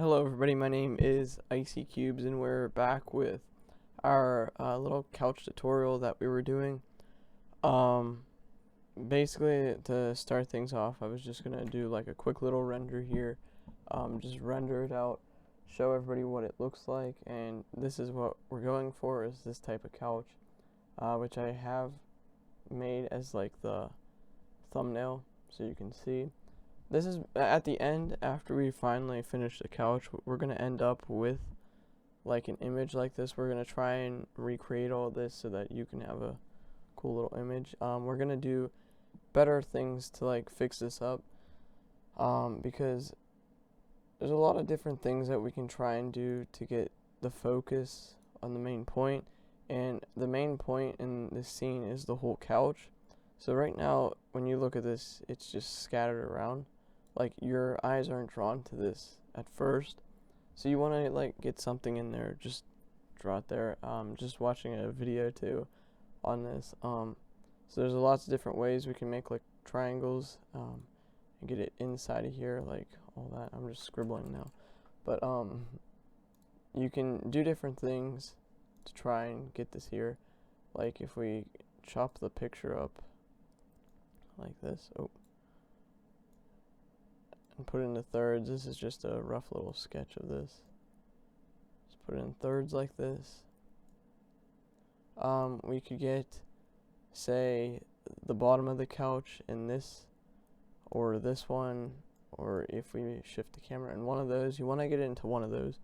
Hello everybody, my name is Icy Cubes and we're back with our little couch tutorial that we were doing. Basically to start things off, I was just gonna do like a quick little render here, just render it out, show everybody what it looks like, and this is what we're going for, is this type of couch, which I have made as like the thumbnail so you can see. This is at the end, after we finally finish the couch, we're going to end up with like an image like this. We're going to try and recreate all this so that you can have a cool little image. We're going to do better things to like fix this up, because there's a lot of different things that we can try and do to get the focus on the main point. And the main point in this scene is the whole couch. So right now, when you look at this, it's just scattered around. Like, your eyes aren't drawn to this at first, so you want to like get something in there, just draw it there. Just watching a video too on this, so there's lots of different ways we can make like triangles, and get it inside of here, like all that. I'm just scribbling now, but you can do different things to try and get this here. Like if we chop the picture up like this, and put it into thirds. This is just a rough little sketch of this. Just put it in thirds like this. We could get, say, the bottom of the couch in this, or this one, or if we shift the camera in one of those, you want to get it into one of those.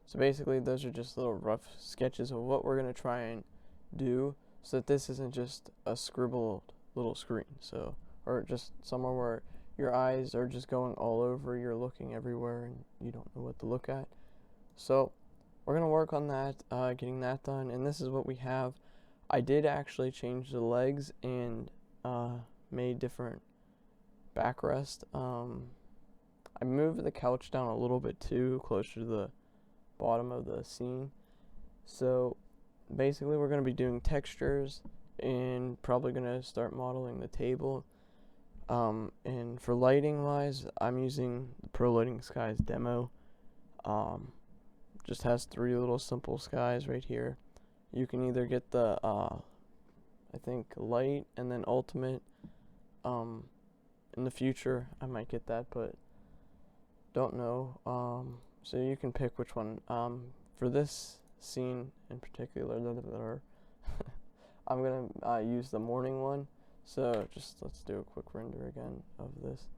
So basically, those are just little rough sketches of what we're going to try and do, so that this isn't just a scribbled little screen. So, or just somewhere where your eyes are just going all over, you're looking everywhere and you don't know what to look at. So we're going to work on that, getting that done, and this is what we have. I did actually change the legs and made different backrest. I moved the couch down a little bit too, closer to the bottom of the scene. So basically we're going to be doing textures and probably going to start modeling the table. And for lighting wise, I'm using the Pro Lighting Skies demo. Just has 3 little simple skies right here. You can either get the I think light and then ultimate. In the future I might get that, but don't know. So you can pick which one. For this scene in particular, I'm gonna use the morning one. So just let's do a quick render again of this.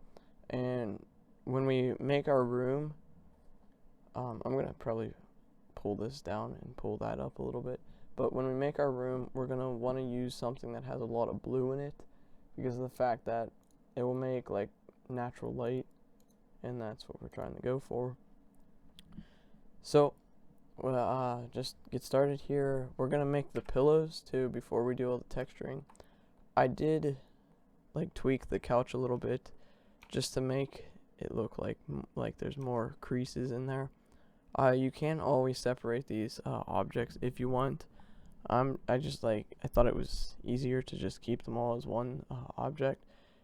And when we make our room, I'm going to probably pull this down and pull that up a little bit. But when we make our room, we're going to want to use something that has a lot of blue in it, because of the fact that it will make like natural light, and that's what we're trying to go for. So just get started here. We're going to make the pillows too before we do all the texturing. I did like tweak the couch a little bit just to make it look like there's more creases in there. You can always separate these objects if you want. I thought it was easier to just keep them all as one object.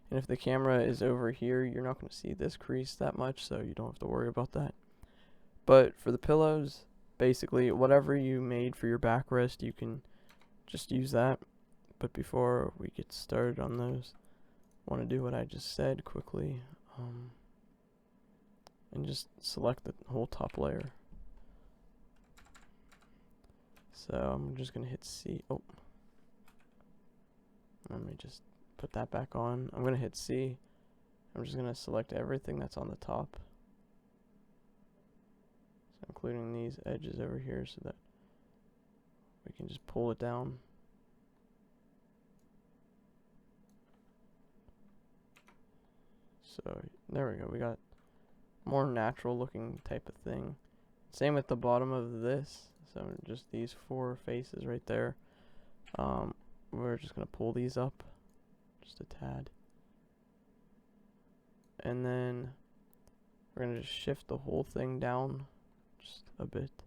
And if the camera is over here, you're not going to see this crease that much, so you don't have to worry about that. But for the pillows, basically whatever you made for your backrest, you can just use that. But before we get started on those, I want to do what I just said quickly, and just select the whole top layer. So I'm just going to hit C. Oh, let me just put that back on. I'm going to hit C. I'm just going to select everything that's on the top, so including these edges over here, so that we can just pull it down. So there we go, we got more natural looking type of thing. Same with the bottom of this, so just these 4 faces right there. We're just going to pull these up just a tad, and then we're going to just shift the whole thing down just a bit.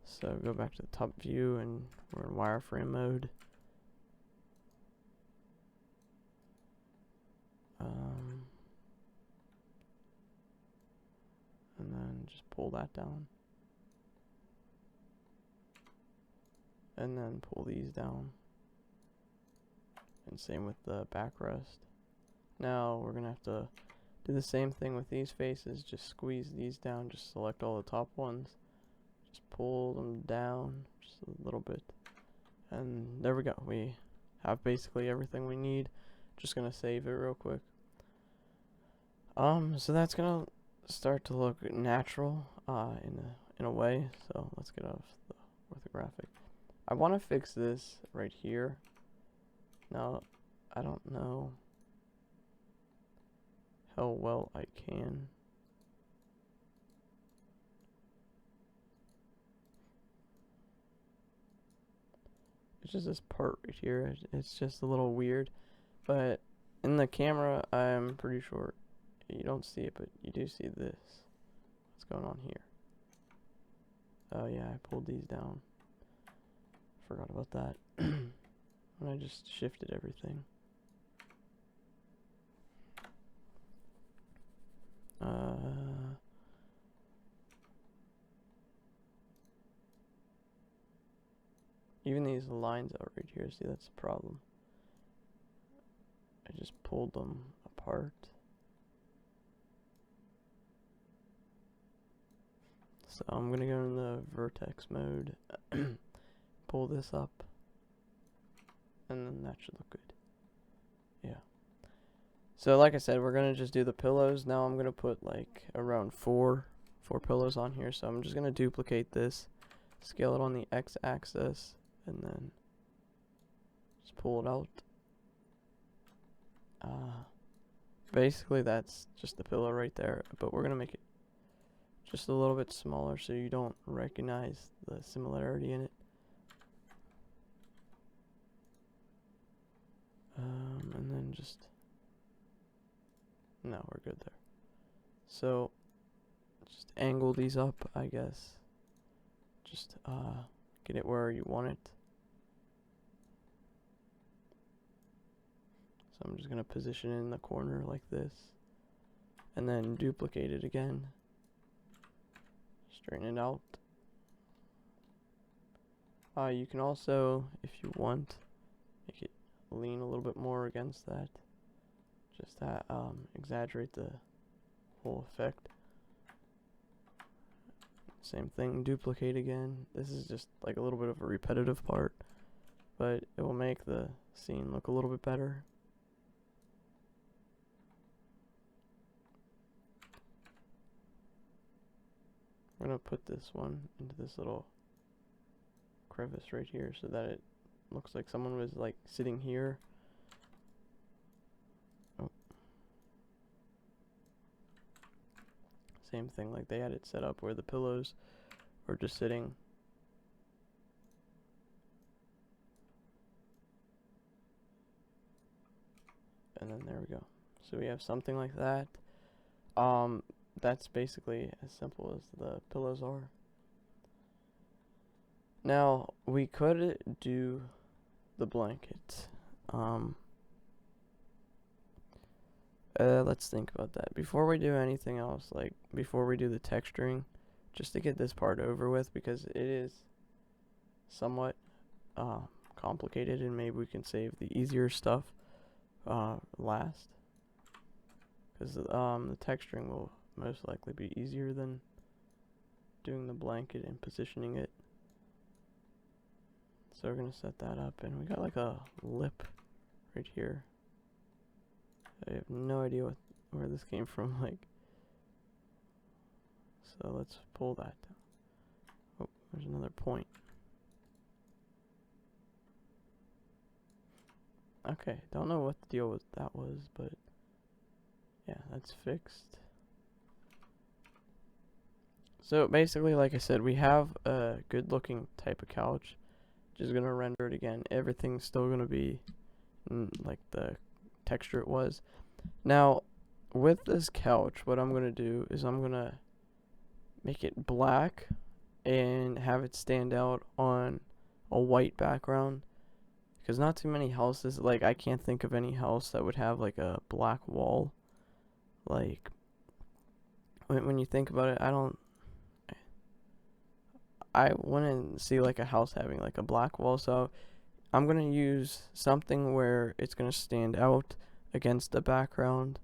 So go back to the top view, and we're in wireframe mode. And then then just pull that down. And then pull these down. And same with the backrest. Now we're gonna have to do the same thing with these faces. Just squeeze these down. Just select all the top ones. Just pull them down just a little bit. And there we go. We have basically everything we need. Just gonna save it real quick. So that's gonna start to look natural in a way. So let's get off the orthographic. I want to fix this right here. Now I don't know how well I can. It's just this part right here. It's just a little weird, but in the camera I'm pretty sure you don't see it, but you do see this. What's going on here? Oh yeah, I pulled these down. Forgot about that. And I just shifted everything. Even these lines out right here, see, that's the problem. I just pulled them apart. So I'm gonna go in the vertex mode, pull this up, and then that should look good. Yeah. So like I said, we're gonna just do the pillows. Now I'm gonna put like around four pillows on here. So I'm just gonna duplicate this, scale it on the x-axis, and then just pull it out. Basically that's just the pillow right there, but we're gonna make it just a little bit smaller so you don't recognize the similarity in it. And then just, no, we're good there. So just angle these up, I guess. Just get it where you want it. So I'm just gonna position it in the corner like this, and then duplicate it again. Straighten it out. You can also, if you want, make it lean a little bit more against that. Just to exaggerate the whole effect. Same thing, duplicate again. This is just like a little bit of a repetitive part, but it will make the scene look a little bit better. I'm gonna put this one into this little crevice right here so that it looks like someone was like sitting here. Oh. Same thing, like they had it set up where the pillows were just sitting. And then there we go. So we have something like that. That's basically as simple as the pillows are. Now we could do the blanket. Let's think about that before we do anything else, like before we do the texturing, just to get this part over with, because it is somewhat complicated, and maybe we can save the easier stuff last, because the texturing will most likely be easier than doing the blanket and positioning it. So we're gonna set that up, and we got like a lip right here. I have no idea where this came from, like. So let's pull that down. Oh, there's another point. Okay, don't know what the deal with that was, but yeah, that's fixed. So basically, like I said, we have a good looking type of couch. Just gonna render it again. Everything's still gonna be like the texture it was. Now with this couch, what I'm gonna do is I'm gonna make it black and have it stand out on a white background, because not too many houses, like I can't think of any house that would have like a black wall. Like when you think about it, I don't I want to see like a house having like a black wall, so I'm gonna use something where it's gonna stand out against the background,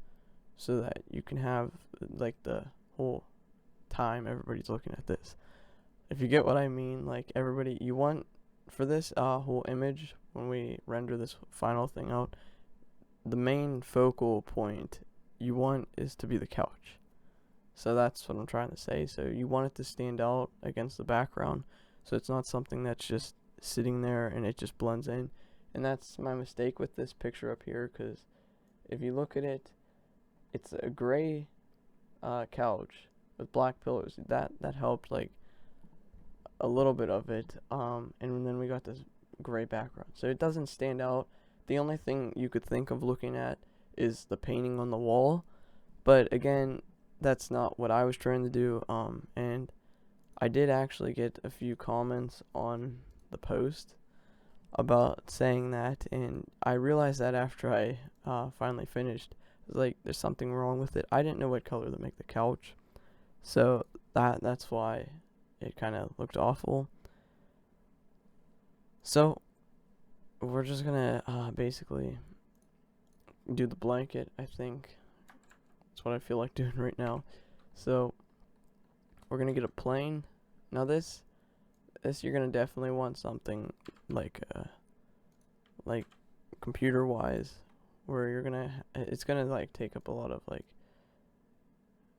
so that you can have like the whole time everybody's looking at this. If you get what I mean, like you want for this whole image, when we render this final thing out, the main focal point you want is to be the couch. So that's what I'm trying to say. So you want it to stand out against the background, so it's not something that's just sitting there and it just blends in. And that's my mistake with this picture up here, because if you look at it, it's a gray couch with black pillows. That helped like a little bit of it, and then we got this gray background, so it doesn't stand out. The only thing you could think of looking at is the painting on the wall, but again, that's not what I was trying to do. And I did actually get a few comments on the post about saying that, and I realized that after I finally finished. I was like, there's something wrong with it. I didn't know what color to make the couch, so that's why it kind of looked awful. So we're just gonna basically do the blanket. I think that's what I feel like doing right now. So we're gonna get a plane. Now this you're gonna definitely want something like computer wise, where it's gonna like take up a lot of like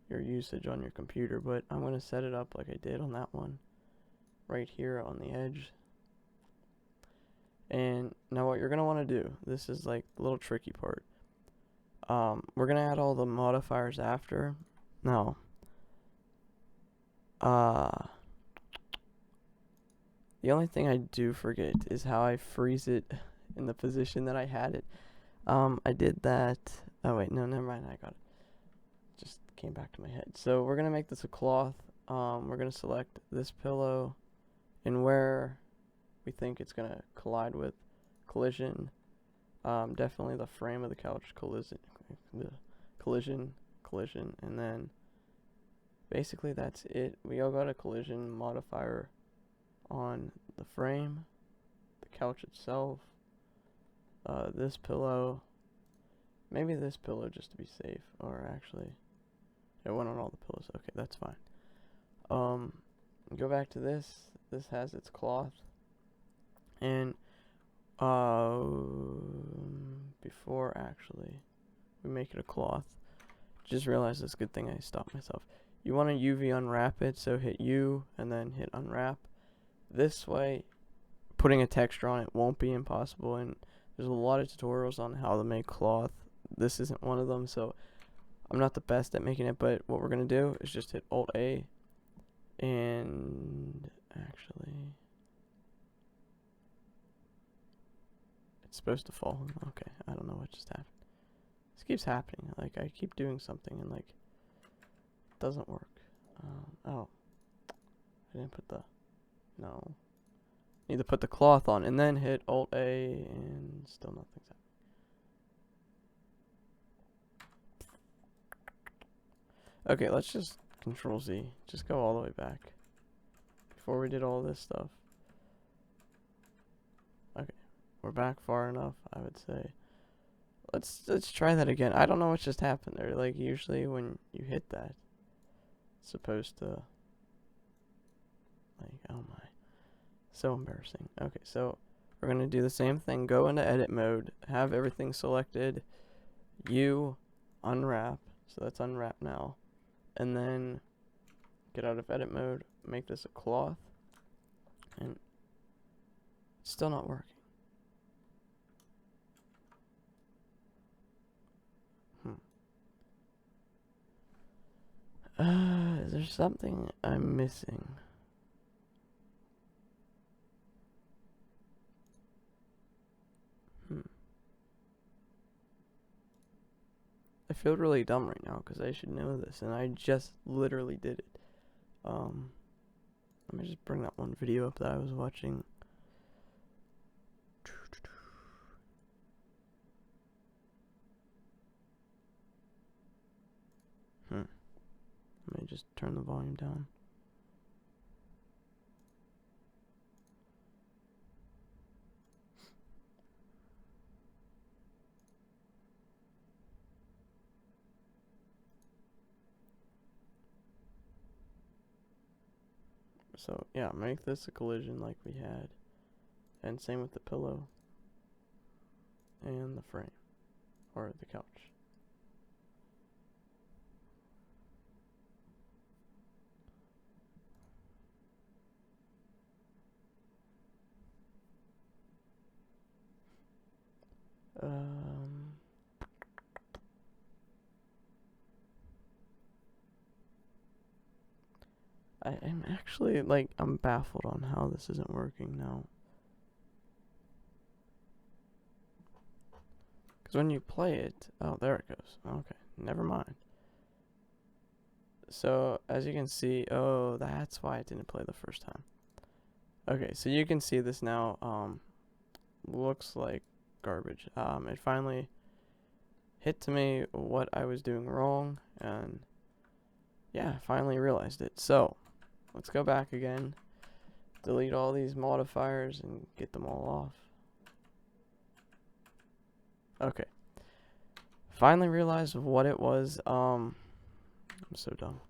your usage on your computer, but I'm gonna set it up like I did on that one right here on the edge. And now what you're gonna want to do, this is like the little tricky part. We're gonna add all the modifiers after. Now, the only thing I do forget is how I freeze it in the position that I had it. I did that. Oh wait, no, never mind. I got it. Just came back to my head. So we're gonna make this a cloth. We're gonna select this pillow, and where we think it's gonna collide with, collision. Definitely the frame of the couch, collision, and then basically that's it. We all got a collision modifier on the frame, the couch itself, this pillow, maybe this pillow just to be safe, or actually, it went on all the pillows. Okay, that's fine. Go back to this. This has its cloth, and before actually we make it a cloth, just realized this. Good thing I stopped myself. You want to UV unwrap it, so hit U and then hit unwrap. This way, putting a texture on it won't be impossible, and there's a lot of tutorials on how to make cloth. This isn't one of them, so I'm not the best at making it, but what we're going to do is just hit Alt A, and actually, it's supposed to fall. Okay, I don't know what just happened. This keeps happening. Like, I keep doing something and like it doesn't work. Oh, I didn't put the, no. Need to put the cloth on and then hit Alt A, and still nothing's happening. Okay, let's just Control Z. Just go all the way back before we did all this stuff. Okay, we're back far enough, I would say. Let's try that again. I don't know what just happened there. Like, usually when you hit that, it's supposed to, like, oh my, so embarrassing. Okay, so we're gonna do the same thing. Go into edit mode, have everything selected, U, unwrap, so that's unwrap now, and then get out of edit mode, make this a cloth, and it's still not working. Is there something I'm missing? I feel really dumb right now because I should know this, and I just literally did it. Let me just bring that one video up that I was watching. Let me just turn the volume down. So yeah, make this a collision like we had. And same with the pillow. And the frame. Or the couch. I am actually, like, I'm baffled on how this isn't working now. Because when you play it, oh, there it goes. Okay, never mind. So, as you can see, oh, that's why it didn't play the first time. Okay, so you can see this now, looks like garbage. It finally hit to me what I was doing wrong, and yeah, finally realized it. So, let's go back again, delete all these modifiers, and get them all off. Okay. Finally realized what it was. I'm so dumb.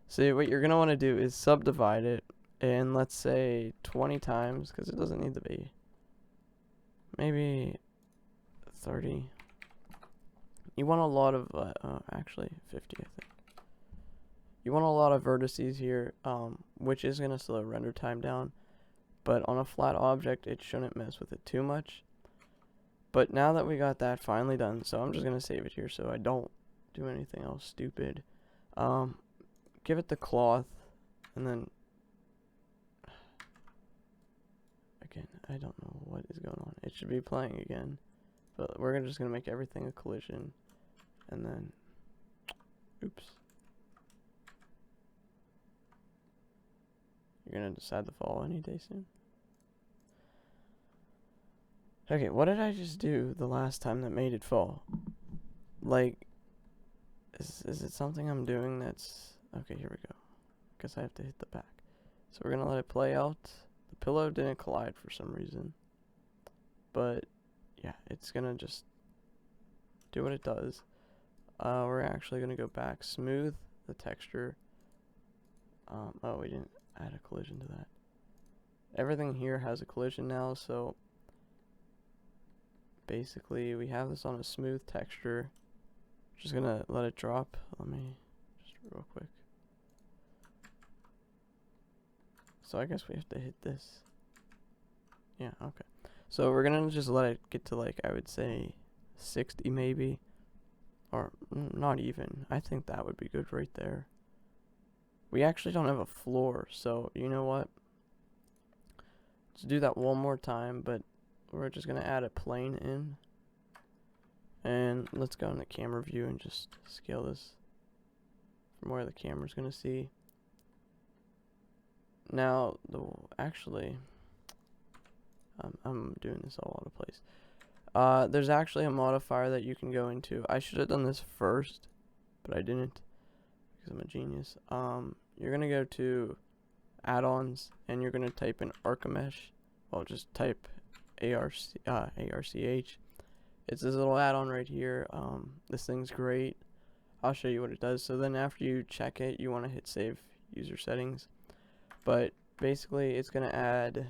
So what you're gonna want to do is subdivide it in, let's say, 20 times, because it doesn't need to be. Maybe 30. You want a lot of, actually 50, I think. You want a lot of vertices here, which is gonna slow render time down. But on a flat object, it shouldn't mess with it too much. But now that we got that finally done, so I'm just gonna save it here so I don't do anything else stupid. Give it the cloth, and then again, I don't know what is going on. It should be playing again, but we're just gonna make everything a collision, and then, oops. You're gonna decide to fall any day soon. Okay, what did I just do the last time that made it fall? Like, is it something I'm doing that's... Okay, here we go. Guess I have to hit the back. So we're gonna let it play out. The pillow didn't collide for some reason. But, yeah, it's gonna just do what it does. We're actually gonna go back, smooth the texture. Oh, we didn't add a collision to that. Everything here has a collision now, so basically we have this on a smooth texture. Just gonna let it drop. Let me just real quick. So I guess we have to hit this. Yeah, okay. So we're gonna just let it get to, like, I would say 60 maybe. Or not even. I think that would be good right there. We actually don't have a floor, so you know what? Let's do that one more time, but we're just gonna add a plane in. And let's go in the camera view and just scale this from where the camera's gonna see. Now, actually, I'm doing this all out of place. There's actually a modifier that you can go into. I should have done this first, but I didn't because I'm a genius. You're gonna go to add-ons and you're gonna type in Archimesh. Well, just type ARCH. It's this little add-on right here. This thing's great. I'll show you what it does. So then after you check it, you want to hit save user settings. But basically, it's gonna add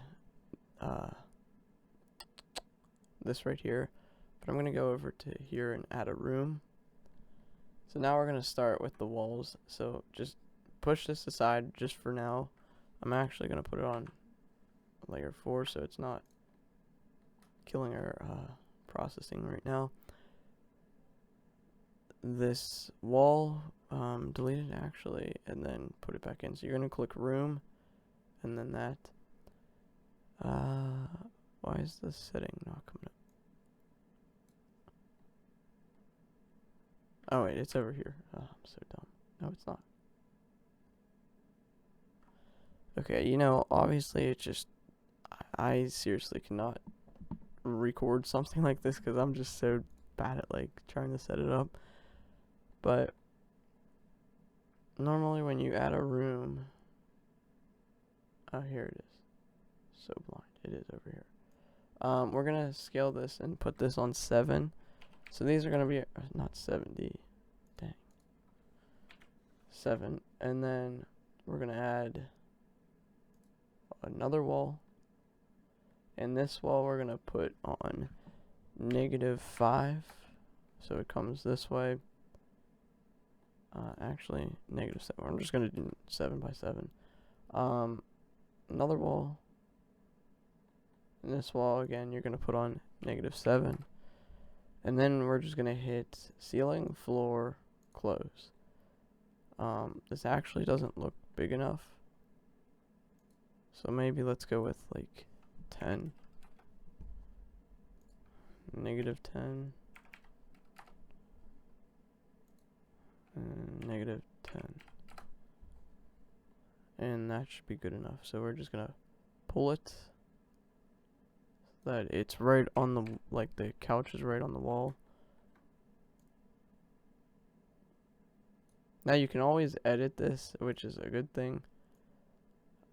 this right here. But I'm gonna go over to here and add a room. So now we're gonna start with the walls. So just push this aside just for now. I'm actually gonna put it on layer 4 so it's not killing our processing right now. This wall, delete it actually, and then put it back in. So you're gonna click room, and then that. Why is this setting not coming up? Oh wait, it's over here. Oh, I'm so dumb. No, it's not. Okay, you know, obviously it's just, I seriously cannot record something like this because I'm just so bad at, like, trying to set it up. But normally when you add a room, oh, here it is. So blind. It is over here. We're gonna scale this and put this on 7. So these are gonna be not 70. Dang. 7, and then we're gonna add another wall. And this wall we're going to put on -5. So it comes this way. Actually, -7. I'm just going to do 7 by 7. Another wall. And this wall, again, you're going to put on -7. And then we're just going to hit ceiling, floor, close. This actually doesn't look big enough. So maybe let's go with like 10. -10. And -10. And that should be good enough. So we're just going to pull it. That it's right on the, like the couch is right on the wall. Now you can always edit this, which is a good thing.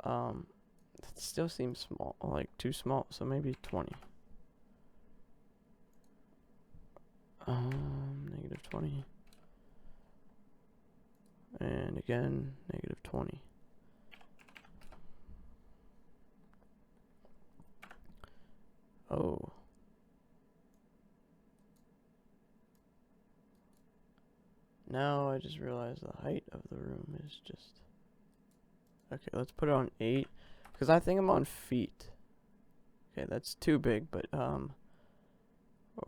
It still seems small, like too small, so maybe 20. -20. And again, -20. Oh. Now I just realized the height of the room is just... Okay, let's put it on 8. Because I think I'm on feet. Okay, that's too big, but, or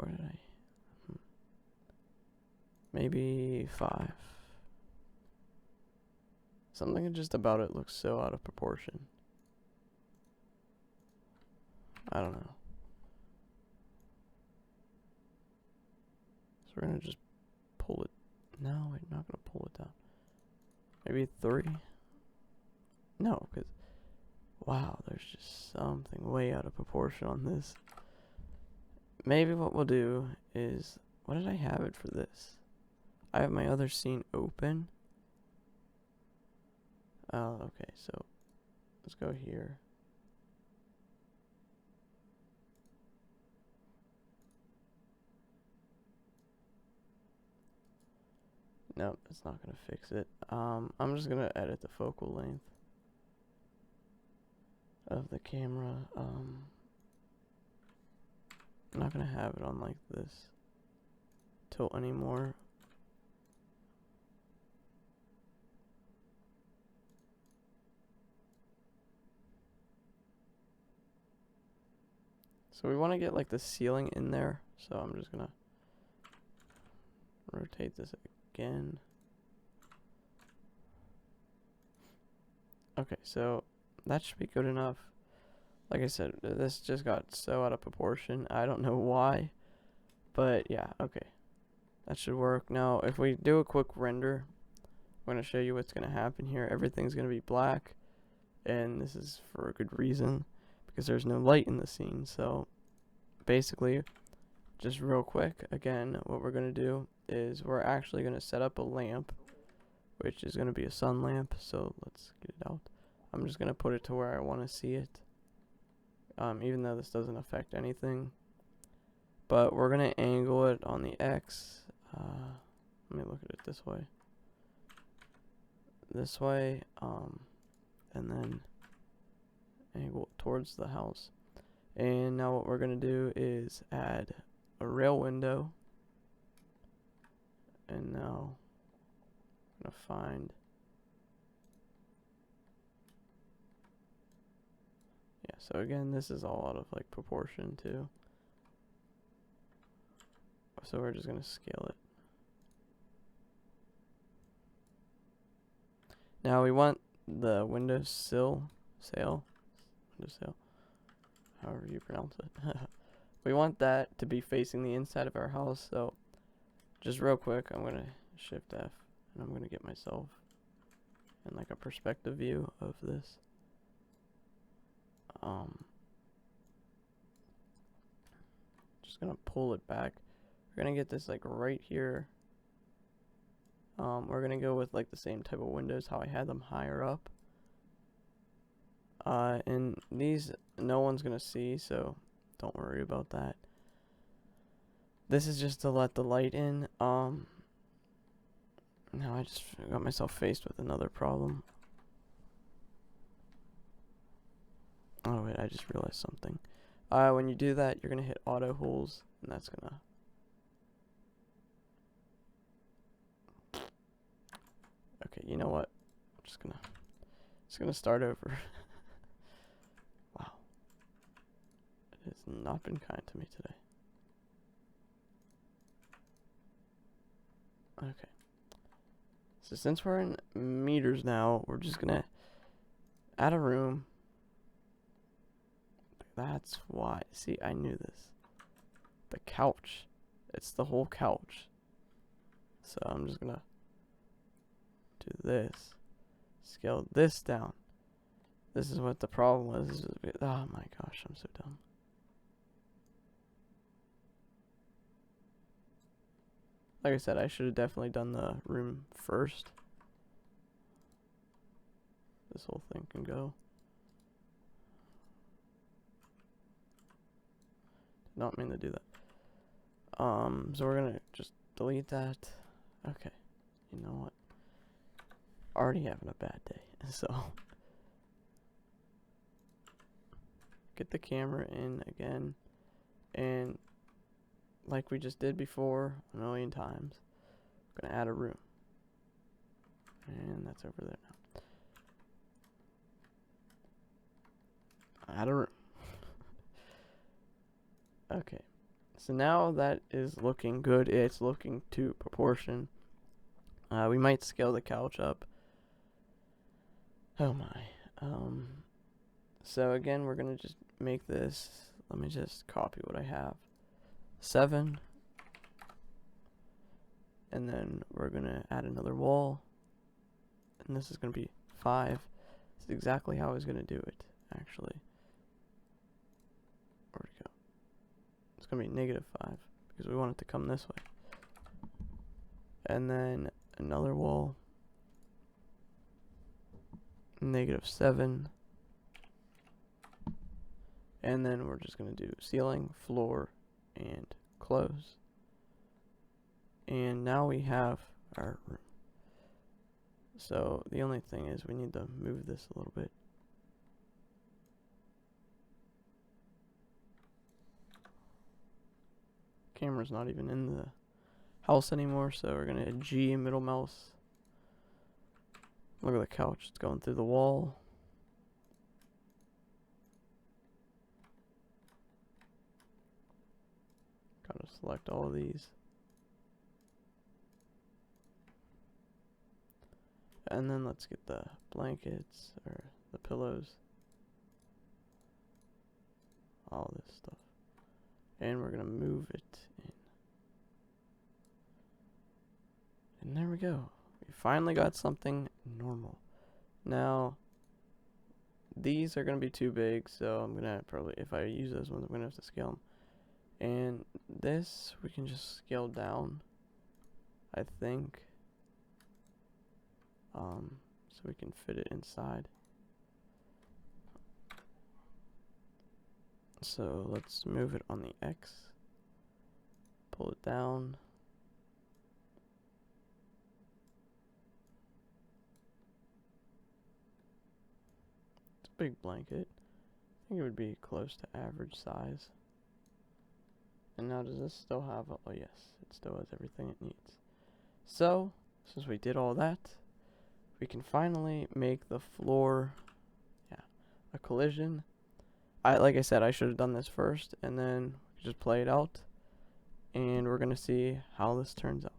did I? Maybe 5. Something just about it looks so out of proportion. I don't know. So we're gonna just pull it. No, we're not gonna pull it down. Maybe 3? No, because, wow, there's just something way out of proportion on this. Maybe what we'll do is, what did I have it for this? I have my other scene open. Oh, okay, so let's go here. Nope, it's not gonna fix it. I'm just gonna edit the focal length of the camera. I'm not gonna have it on like this tilt anymore. So we want to get like the ceiling in there, so I'm just gonna rotate this again. Okay, so that should be good enough. Like I said, this just got so out of proportion. I don't know why, but yeah, okay. That should work. Now, if we do a quick render, I'm going to show you what's going to happen here. Everything's going to be black, and this is for a good reason, because there's no light in the scene. So, basically, just real quick, again, what we're going to do is we're actually going to set up a lamp, which is going to be a sun lamp. So, let's get it out. I'm just going to put it to where I want to see it, even though this doesn't affect anything. But we're going to angle it on the X. Let me look at it this way. This way, and then angle it towards the house. And now what we're going to do is add a rail window. And now I'm going to find... Yeah, so again, this is all out of like proportion too. So we're just going to scale it. Now we want the windowsill, however you pronounce it. We want that to be facing the inside of our house. So just real quick, I'm going to Shift F, and I'm going to get myself in like a perspective view of this. Just going to pull it back. We're going to get this like right here. We're going to go with like the same type of windows, how I had them higher up. And these, no one's going to see, so don't worry about that. This is just to let the light in. Now I just got myself faced with another problem. Oh wait, I just realized something. When you do that, you're gonna hit auto holes, and that's gonna. Okay, you know what? I'm just gonna start over. Wow, it has not been kind to me today. Okay. So since we're in meters now, we're just gonna add a room. That's why. See, I knew this. The couch. It's the whole couch. So I'm just gonna do this. Scale this down. This is what the problem was. Oh my gosh, I'm so dumb. Like I said, I should have definitely done the room first. This whole thing can go. Did not mean to do that. So we're gonna just delete that. Okay. You know what? Already having a bad day. So get the camera in again, and like we just did before a million times, we're gonna add a room, and that's over there now. Add a room. Okay, so now that is looking good. It's looking to proportion. We might scale the couch up. Oh my. So again, we're gonna just make this. Let me just copy what I have. 7. And then we're gonna add another wall. And this is gonna be 5. This is exactly how I was gonna do it, actually. Where'd it go? It's gonna be -5 because we want it to come this way. And then another wall. -7. And then we're just going to do ceiling, floor, and close. And now we have our room. So the only thing is we need to move this a little bit. Camera's not even in the house anymore, so we're going to hit G middle mouse. Look at the couch, it's going through the wall. Gotta select all of these. And then let's get the blankets, or the pillows. All this stuff. And we're gonna move it in. And there we go. We finally got something normal. Now, these are gonna be too big, so I'm gonna probably, if I use those ones, I'm gonna have to scale them. And this, we can just scale down, I think. So we can fit it inside. So let's move it on the X. Pull it down. It's a big blanket. I think it would be close to average size. And now does this still have, oh yes, it still has everything it needs. So, since we did all that, we can finally make the floor, a collision. Like I said, I should have done this first, and then just play it out, and we're gonna see how this turns out.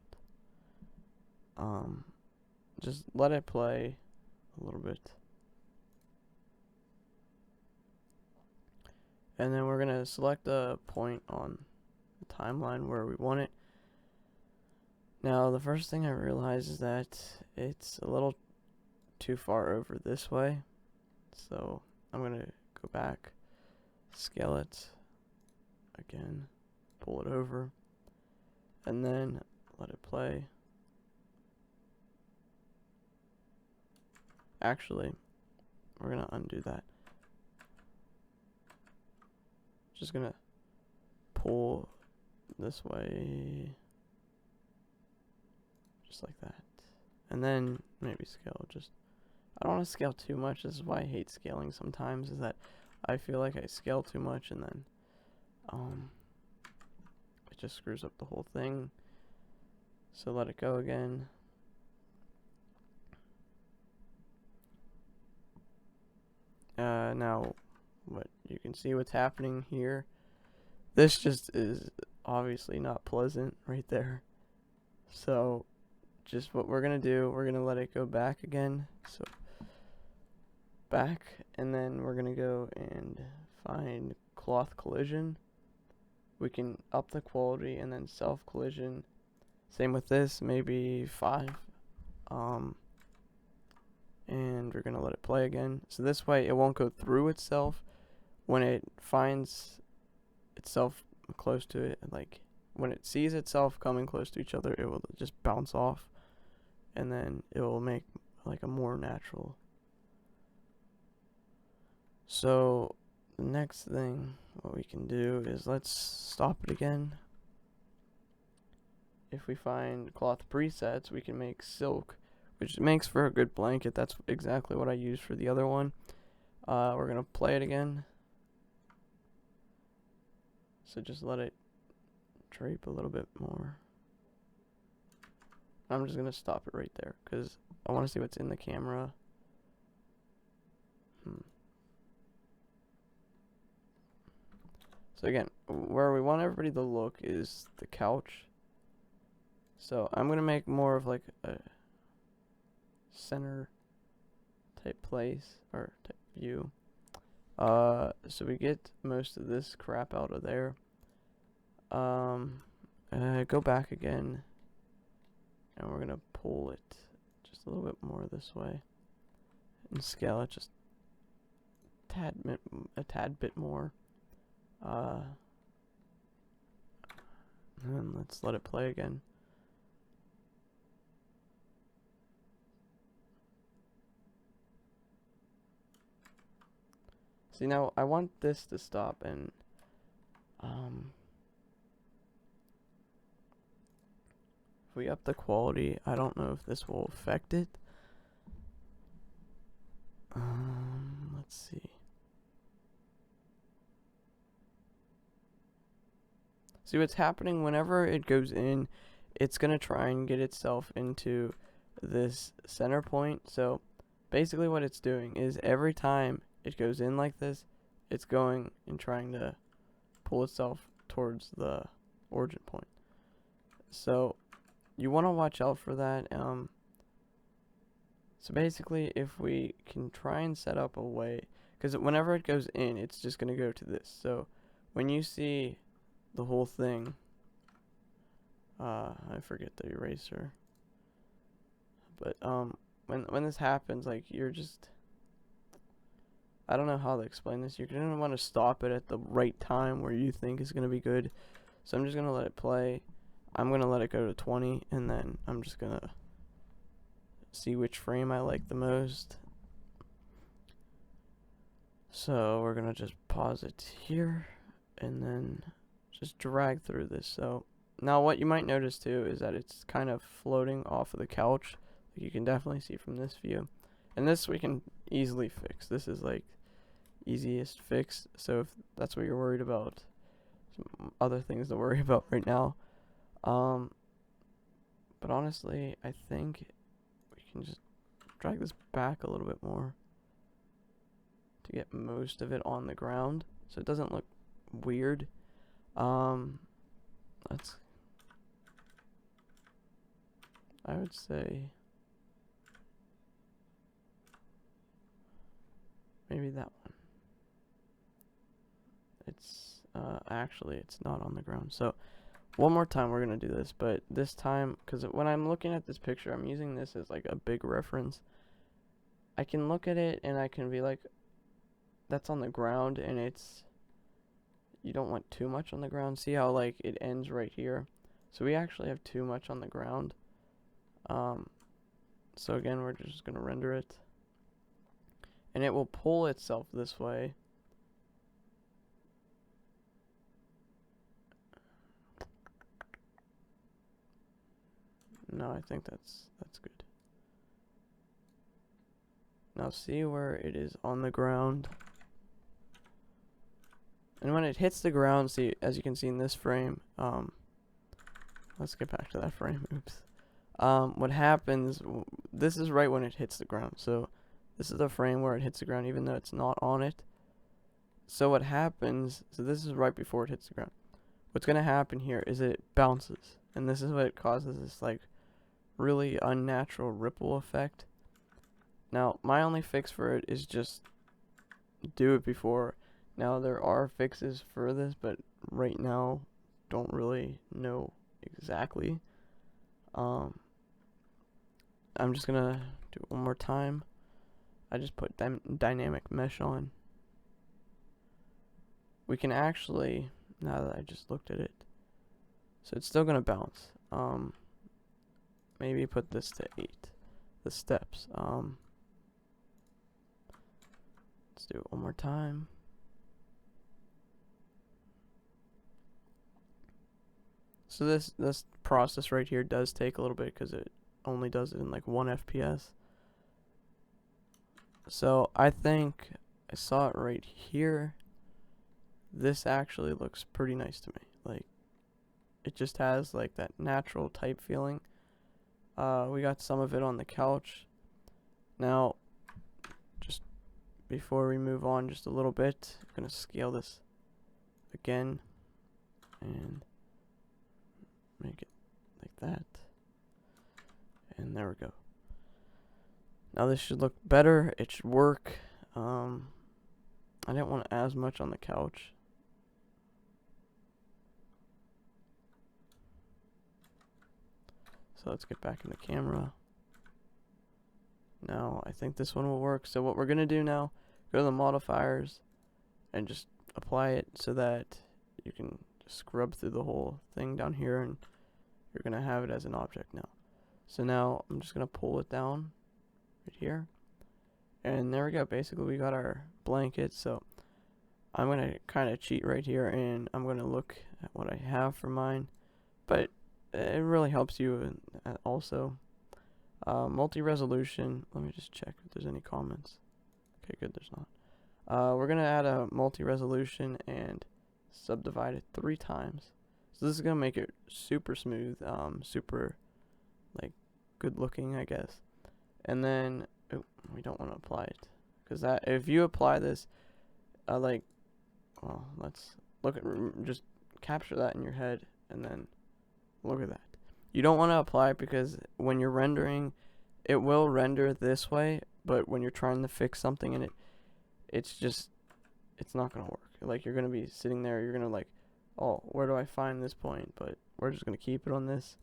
Just let it play a little bit, and then we're gonna select a point on the timeline where we want it. Now, the first thing I realize is that it's a little too far over this way, so I'm gonna go back, scale it again, pull it over, and then let it play. Actually, we're gonna undo that. Just gonna pull this way, just like that, and then maybe scale. Just, I don't want to scale too much. This is why I hate scaling sometimes, is that I feel like I scale too much, and then it just screws up the whole thing. So let it go again. Now, what you can see what's happening here. This just is obviously not pleasant right there. So, just what we're gonna do, we're gonna let it go back again. So, back, and then we're gonna go and find cloth collision. We can up the quality and then self collision. Same with this, maybe 5. And we're gonna let it play again. So this way it won't go through itself. When it finds itself close to it, like when it sees itself coming close to each other, it will just bounce off, and then it will make like a more natural. So the next thing what we can do is let's stop it again. If we find cloth presets, we can make silk, which makes for a good blanket. That's exactly what I used for the other one. We're gonna play it again. So just let it drape a little bit more. I'm just gonna stop it right there because I want to see what's in the camera. So again, where we want everybody to look is the couch. So I'm gonna make more of like a center type place or type view. So we get most of this crap out of there. Go back again, and we're gonna pull it just a little bit more this way, and scale it just a tad bit more. And let's let it play again. See, now I want this to stop, and if we up the quality, I don't know if this will affect it. Let's see. See what's happening whenever it goes in, it's gonna try and get itself into this center point. So basically what it's doing is every time it goes in like this, it's going and trying to pull itself towards the origin point. So you want to watch out for that. So basically, if we can try and set up a way, because whenever it goes in, it's just going to go to this. So when you see the whole thing, I forget the eraser, but when this happens, like, you're just, I don't know how to explain this. You're going to want to stop it at the right time where you think is going to be good. So I'm just going to let it play. I'm going to let it go to 20, and then I'm just going to see which frame I like the most. So we're going to just pause it here, and then just drag through this. So now what you might notice too is that it's kind of floating off of the couch. Like you can definitely see from this view. And this we can easily fix. This is like easiest fix. So if that's what you're worried about, some other things to worry about right now. But honestly, I think we can just drag this back a little bit more to get most of it on the ground so it doesn't look weird. Let's, I would say maybe that one. It's actually it's not on the ground. So one more time we're gonna do this, but this time, because when I'm looking at this picture, I'm using this as like a big reference. I can look at it and I can be like, that's on the ground, and it's, you don't want too much on the ground. See how like it ends right here? So we actually have too much on the ground. So again, we're just gonna render it, and it will pull itself this way. No, I think that's good. Now see where it is on the ground? And when it hits the ground, see, as you can see in this frame, let's get back to that frame. Oops. What happens? This is right when it hits the ground. So this is the frame where it hits the ground, even though it's not on it. So what happens? So this is right before it hits the ground. What's gonna happen here is it bounces, and this is what causes this like really unnatural ripple effect. Now, my only fix for it is just do it before. Now, there are fixes for this, but right now, don't really know exactly. I'm just gonna do it one more time. I just put dynamic mesh on. We can actually, now that I just looked at it, so it's still gonna bounce. Maybe put this to 8, the steps. Let's do it one more time. So this process right here does take a little bit because it only does it in like 1 FPS. So I think I saw it right here. This actually looks pretty nice to me. Like, it just has like that natural type feeling. We got some of it on the couch. Now, just before we move on just a little bit, I'm gonna scale this again and make it like that. And there we go. Now this should look better. It should work. I didn't want as much on the couch. So let's get back in the camera. Now I think this one will work. So what we're gonna do now, go to the modifiers and just apply it so that you can scrub through the whole thing down here, and you're gonna have it as an object now. So now I'm just gonna pull it down right here, and there we go. Basically we got our blanket. So I'm gonna kind of cheat right here, and I'm gonna look at what I have for mine, but it really helps you also. Multi-resolution, let me just check if there's any comments. Okay, good, there's not. We're gonna add a multi-resolution and subdivide it 3 times. So this is gonna make it super smooth, super like good looking, I guess. And then we don't want to apply it, because that if you apply this, well, let's look at just capture that in your head, and then look at that. You don't want to apply it because when you're rendering, it will render this way, but when you're trying to fix something in it, it's not gonna work. Like, you're gonna be sitting there, you're gonna like, oh, where do I find this point? But we're just gonna keep it on this,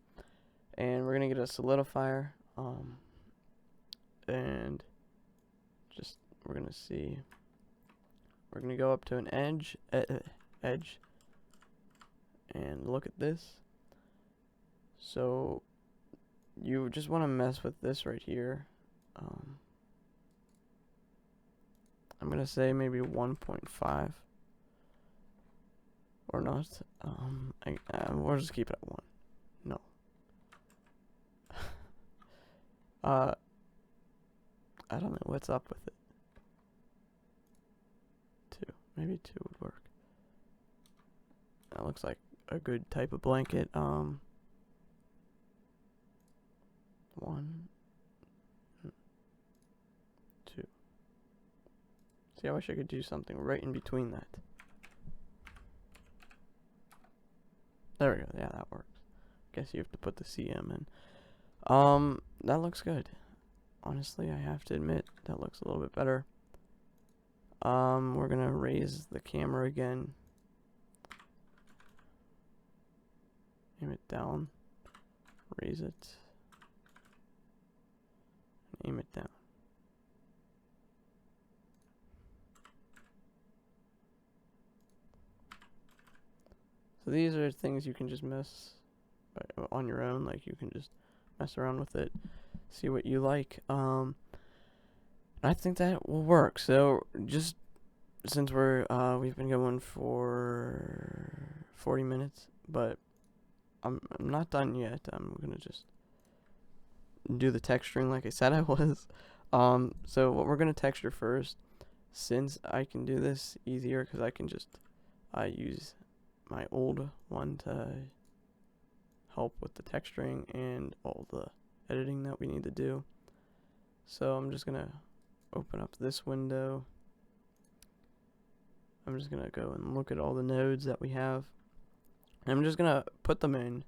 and we're gonna get a solidifier, and just we're gonna see. We're gonna go up to an edge, and look at this. So you just want to mess with this right here. I'm gonna say maybe 1.5 or not. We'll just keep it at 1. No. I don't know what's up with it. 2, maybe 2 would work. That looks like a good type of blanket. 1, 2. See, I wish I could do something right in between that. There we go. Yeah, that works. Guess you have to put the CM in. That looks good. Honestly, I have to admit that looks a little bit better. We're gonna raise the camera again. Aim it down. Raise it. Aim it down. So these are things you can just mess on your own. Like, you can just mess around with it, see what you like. I think that will work. So just since we've been going for 40 minutes, but I'm not done yet. I'm gonna just do the texturing like I said I was. So what we're gonna texture first, since I can do this easier because I can just I use my old one to help with the texturing and all the editing that we need to do. So I'm just gonna open up this window. I'm just gonna go and look at all the nodes that we have. I'm just gonna put them in,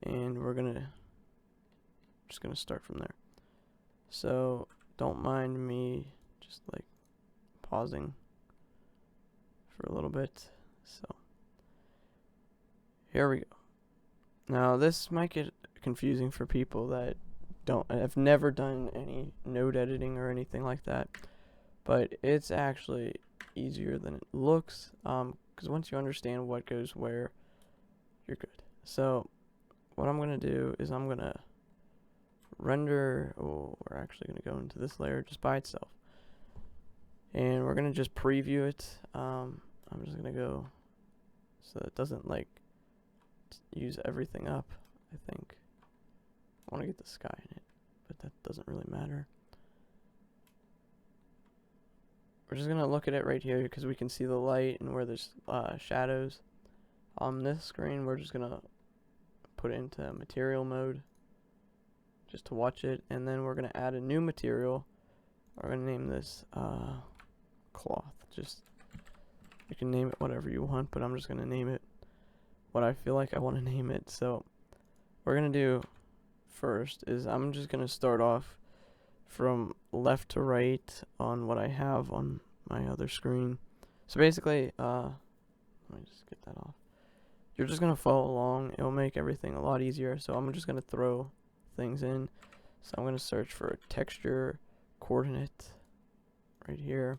and we're just gonna start from there. So don't mind me just like pausing for a little bit. So here we go. Now this might get confusing for people that have never done any node editing or anything like that, but it's actually easier than it looks, because once you understand what goes where, you're good. So what I'm gonna do is I'm gonna render. We're actually gonna go into this layer just by itself, and we're gonna just preview it. I'm just gonna go so it doesn't like use everything up. I think I want to get the sky in it, but that doesn't really matter. We're just gonna look at it right here because we can see the light and where there's shadows. On this screen, we're just gonna put it into material mode just to watch it, and then we're gonna add a new material. We're gonna name this cloth. Just, you can name it whatever you want, but I'm just gonna name it what I feel like I want to name it. So what we're gonna do first is I'm just gonna start off from left to right on what I have on my other screen. So basically, let me just get that off. You're just gonna follow along. It'll make everything a lot easier. So I'm just gonna throw things in. So I'm gonna search for a texture coordinate right here.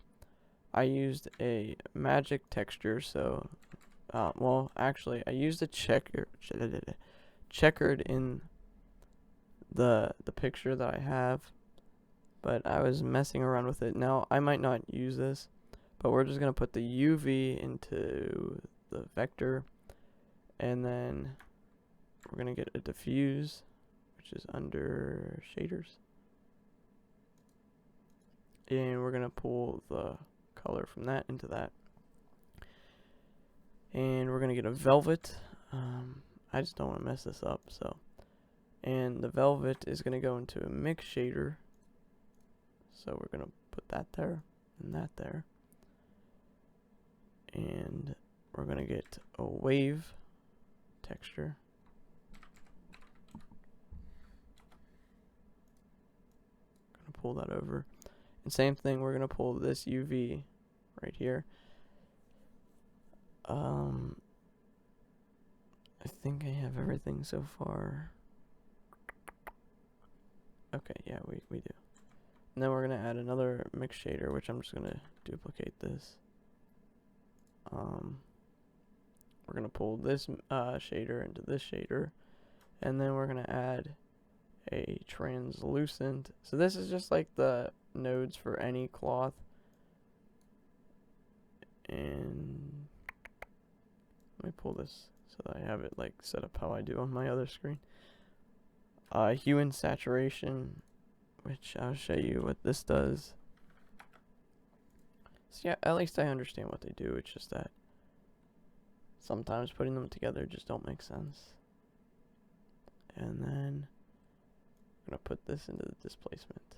I used a magic texture, so well, actually, I used a checkered in the picture that I have, but I was messing around with it. Now I might not use this, but we're just gonna put the UV into the vector, and then we're gonna get a diffuse, which is under shaders, and we're gonna pull the color from that into that, and we're gonna get a velvet. I just don't want to mess this up, so, and the velvet is gonna go into a mix shader, so we're gonna put that there and that there, and we're gonna get a wave texture. Gonna pull that over, and same thing, we're gonna pull this UV right here. I think I have everything so far. Okay, yeah, we do. And then we're gonna add another mix shader, which I'm just gonna duplicate this. We're gonna pull this shader into this shader, and then we're gonna add a translucent. So this is just like the nodes for any cloth. And let me pull this so that I have it like set up how I do on my other screen. Hue and saturation, which I'll show you what this does. So yeah, at least I understand what they do. It's just that sometimes putting them together just don't make sense. And then I'm gonna put this into the displacement.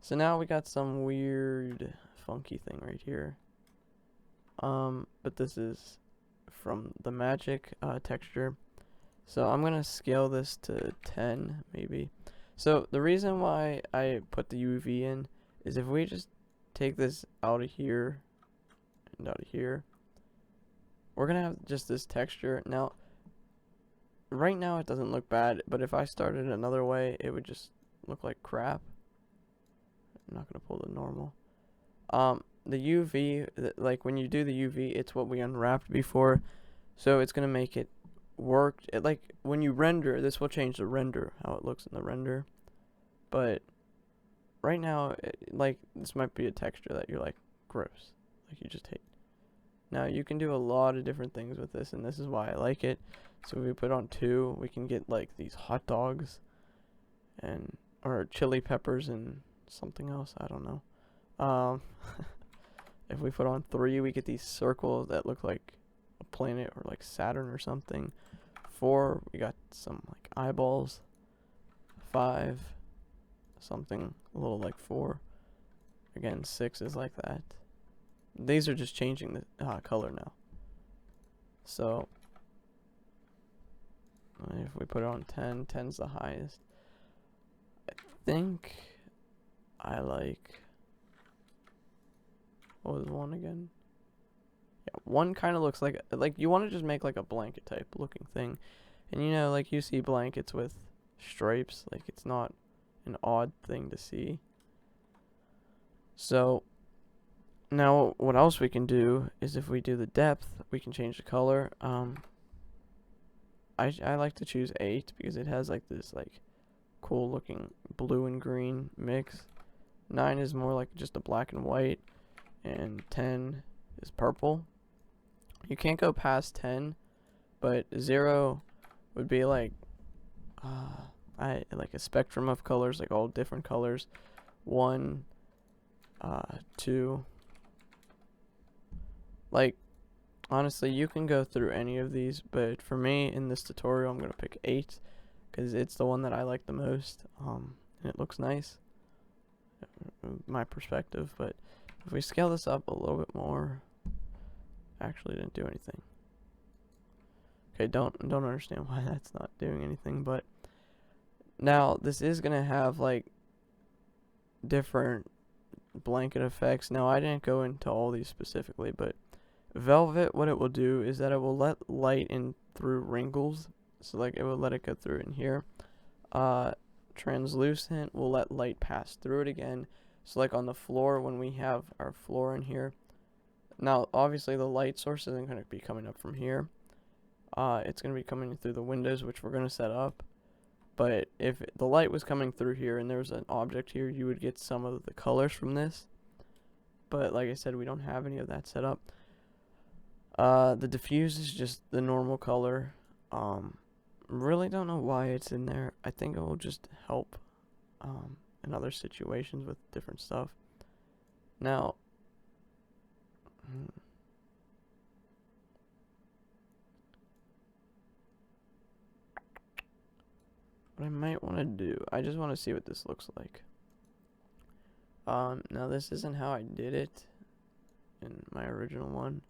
So now we got some weird funky thing right here. But this is from the magic texture. So I'm gonna scale this to 10 maybe. So the reason why I put the UV in is if we just take this out of here and out of here, we're gonna have just this texture. Now right now it doesn't look bad, but if I started another way, it would just look like crap. I'm not gonna pull the normal. The UV, like when you do the UV, it's what we unwrapped before, so it's gonna make it work. Like when you render, this will change the render, how it looks in the render. But right now, like this might be a texture that you're like gross, like you just hate. Now you can do a lot of different things with this, and this is why I like it. So if we put on 2, we can get like these hot dogs, and or chili peppers and something else. I don't know. if we put on 3, we get these circles that look like a planet or like Saturn or something. 4, we got some like eyeballs. 5, something a little like 4. Again, 6 is like that. These are just changing the color now. So if we put it on 10, 10's the highest. I think I like, what was 1 again? Yeah, 1 kind of looks like you want to just make like a blanket type looking thing. And you know, like you see blankets with stripes, like it's not an odd thing to see. So now what else we can do is if we do the depth, we can change the color. I like to choose 8 because it has like this like cool looking blue and green mix. 9 is more like just a black and white, and 10 is purple. You can't go past 10, but 0 would be like I like a spectrum of colors, like all different colors. 1, 2. Like honestly, you can go through any of these, but for me in this tutorial, I'm gonna pick 8 because it's the one that I like the most. And it looks nice, my perspective. But if we scale this up a little bit more, actually didn't do anything. Okay, don't understand why that's not doing anything, but now this is gonna have like different blanket effects. Now I didn't go into all these specifically, but velvet, what it will do is that it will let light in through wrinkles, so like it will let it go through in here. Translucent will let light pass through it again, so like on the floor, when we have our floor in here, now obviously the light source isn't going to be coming up from here. It's going to be coming through the windows, which we're going to set up. But if the light was coming through here and there was an object here, you would get some of the colors from this. But like I said, we don't have any of that set up. The diffuse is just the normal color. Really don't know why it's in there. I think it will just help in other situations with different stuff. Now, what I might want to do, I just want to see what this looks like. Now this isn't how I did it in my original one,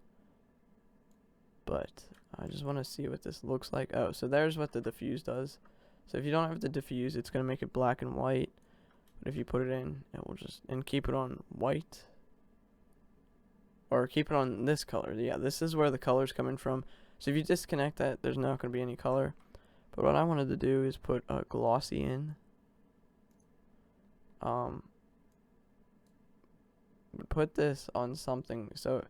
but I just want to see what this looks like. Oh, so there's what the diffuse does. So if you don't have the diffuse, it's going to make it black and white. But if you put it in, it will just, and keep it on white. Or keep it on this color. Yeah, this is where the color's coming from. So if you disconnect that, there's not going to be any color. But what I wanted to do is put a glossy in. Put this on something. So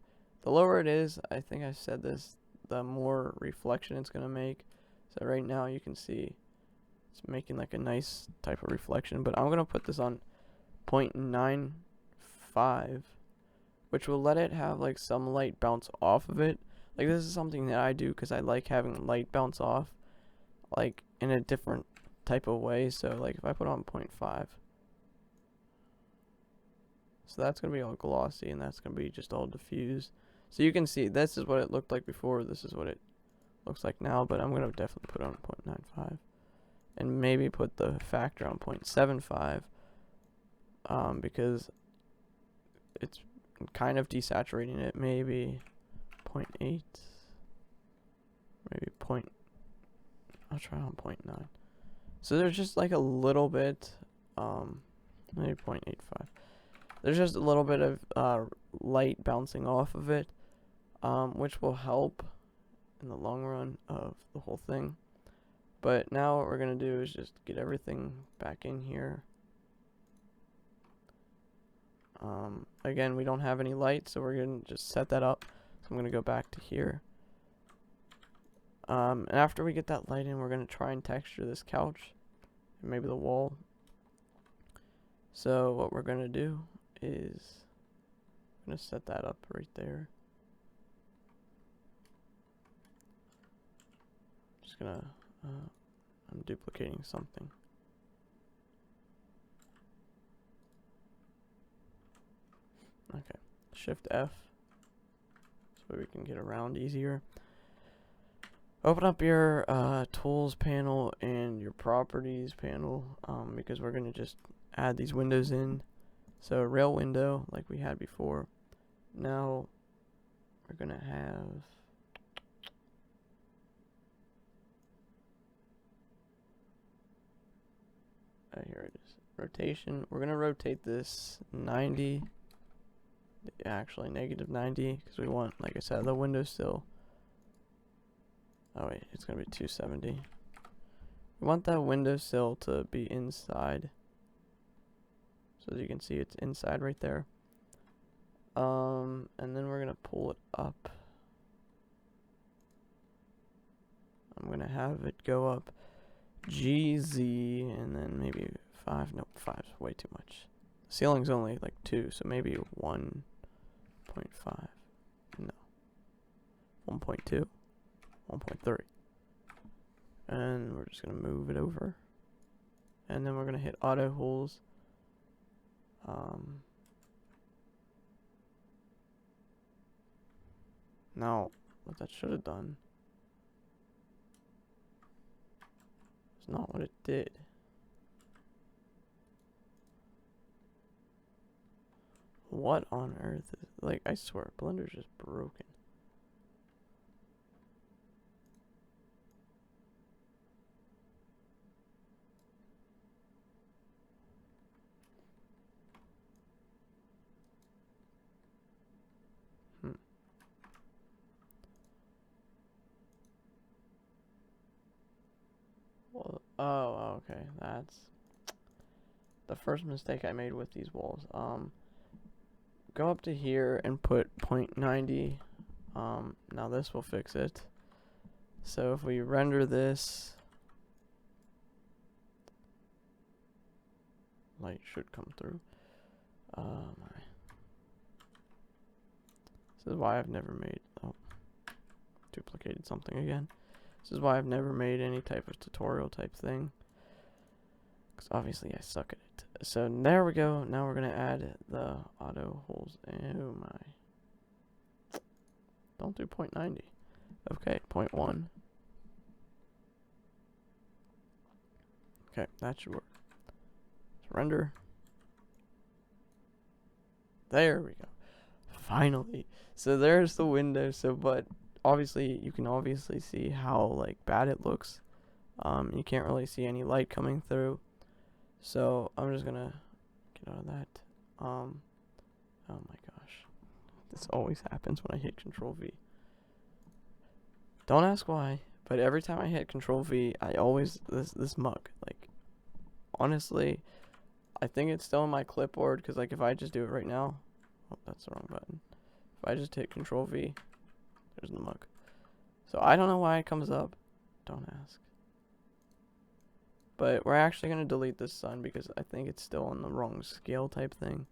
the lower it is, I think I said this, the more reflection it's going to make. So right now you can see it's making like a nice type of reflection. But I'm going to put this on 0.95, which will let it have like some light bounce off of it. Like this is something that I do because I like having light bounce off, like in a different type of way. So like if I put on 0.5, so that's going to be all glossy and that's going to be just all diffused. So you can see this is what it looked like before, this is what it looks like now, but I'm going to definitely put it on 0.95 and maybe put the factor on 0.75 because it's kind of desaturating it. Maybe 0.8, maybe I'll try on 0.9. So there's just like a little bit, maybe 0.85. There's just a little bit of light bouncing off of it, which will help in the long run of the whole thing. But now what we're going to do is just get everything back in here. Again, we don't have any light, so we're going to just set that up. So I'm going to go back to here. And after we get that light in, we're going to try and texture this couch and maybe the wall. So what we're going to do is I'm going to set that up right there. Just going to, I'm duplicating something. Okay. Shift F, so we can get around easier. Open up your tools panel and your properties panel, because we're going to just add these windows in. So rail window like we had before. Now we're going to have here it is, rotation. We're going to rotate this 90, actually negative 90, because we want, like I said, the windowsill. Oh wait, it's going to be 270. We want that windowsill to be inside. So as you can see, it's inside right there. And then we're going to pull it up. I'm going to have it go up GZ and then maybe 5. Nope, 5's way too much. The ceiling's only like 2, so maybe 1.5. No. 1.2. 1.3. And we're just going to move it over. And then we're going to hit auto holes. Now, what that should have done is not what it did. What on earth is, like, I swear, Blender's just broken. Well, oh, okay, that's the first mistake I made with these walls. Go up to here and put 0.90. Now this will fix it. So if we render this, light should come through. This is why I've never made, duplicated something again. This is why I've never made any type of tutorial type thing, because obviously I suck at it. So there we go. Now we're going to add the auto holes. Oh my. Don't do 0.90. Okay, 0.1. Okay, that should work. Let's render. There we go. Finally. So there's the window. So, but obviously, you can obviously see how like bad it looks. You can't really see any light coming through. So I'm just gonna get out of that. Oh my gosh, this always happens when I hit Control V. Don't ask why, but every time I hit Control V, I always this mug. Like, honestly, I think it's still on my clipboard, because like if I just do it right now, oh, that's the wrong button. If I just hit Control V, there's the mug. So I don't know why it comes up. Don't ask. But we're actually going to delete this sun because I think it's still on the wrong scale type thing.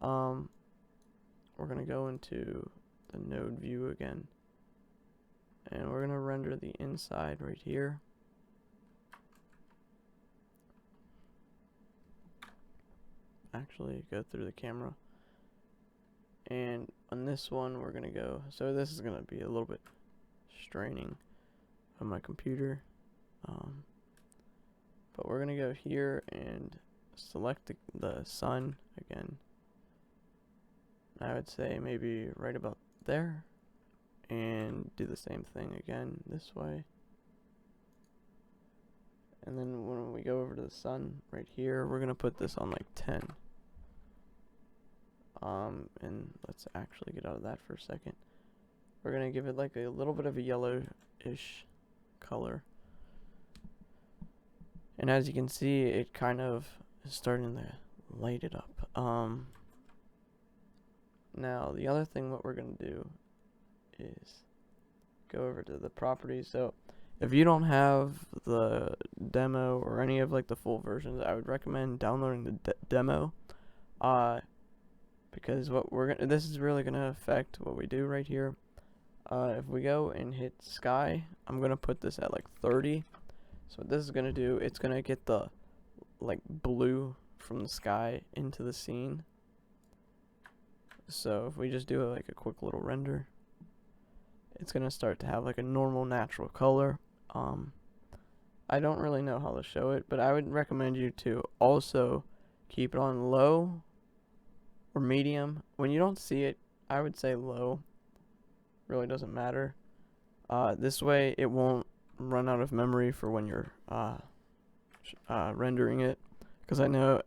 We're going to go into the node view again. And we're going to render the inside right here. Actually, go through the camera. And on this one, we're going to go. So this is going to be a little bit straining on my computer. But we're going to go here and select the sun again. I would say maybe right about there. And do the same thing again this way. And then when we go over to the sun right here, we're going to put this on like 10. And let's actually get out of that for a second. We're going to give it like a little bit of a yellowish color. And as you can see, it kind of is starting to light it up. Now, the other thing what we're going to do is go over to the properties. So, if you don't have the demo or any of like the full versions, I would recommend downloading the demo. Because what we're gonna, this is really gonna affect what we do right here. If we go and hit sky, I'm gonna put this at like 30. So what this is gonna do, it's gonna get the like blue from the sky into the scene. So if we just do like a quick little render, it's gonna start to have like a normal natural color. I don't really know how to show it, but I would recommend you to also keep it on low or medium. When you don't see it, I would say low. Really doesn't matter. This way it won't run out of memory for when you're rendering it. Because I know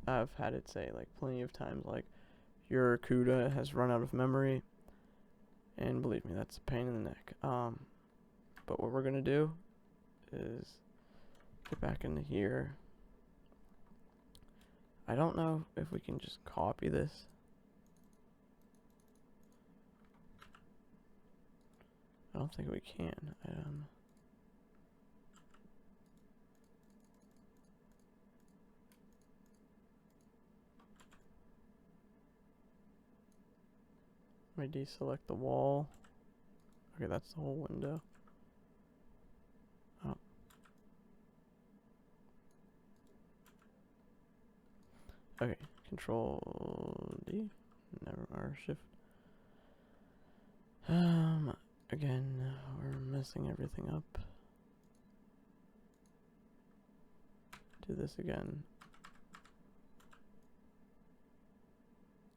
I've had it say like plenty of times like your CUDA has run out of memory. And believe me, that's a pain in the neck. But what we're gonna do is get back into here. I don't know if we can just copy this. I don't think we can. Let me deselect the wall. Okay, that's the whole window. Oh. Okay, Control D. Never mind, Shift. Again, we're messing everything up. Do this again.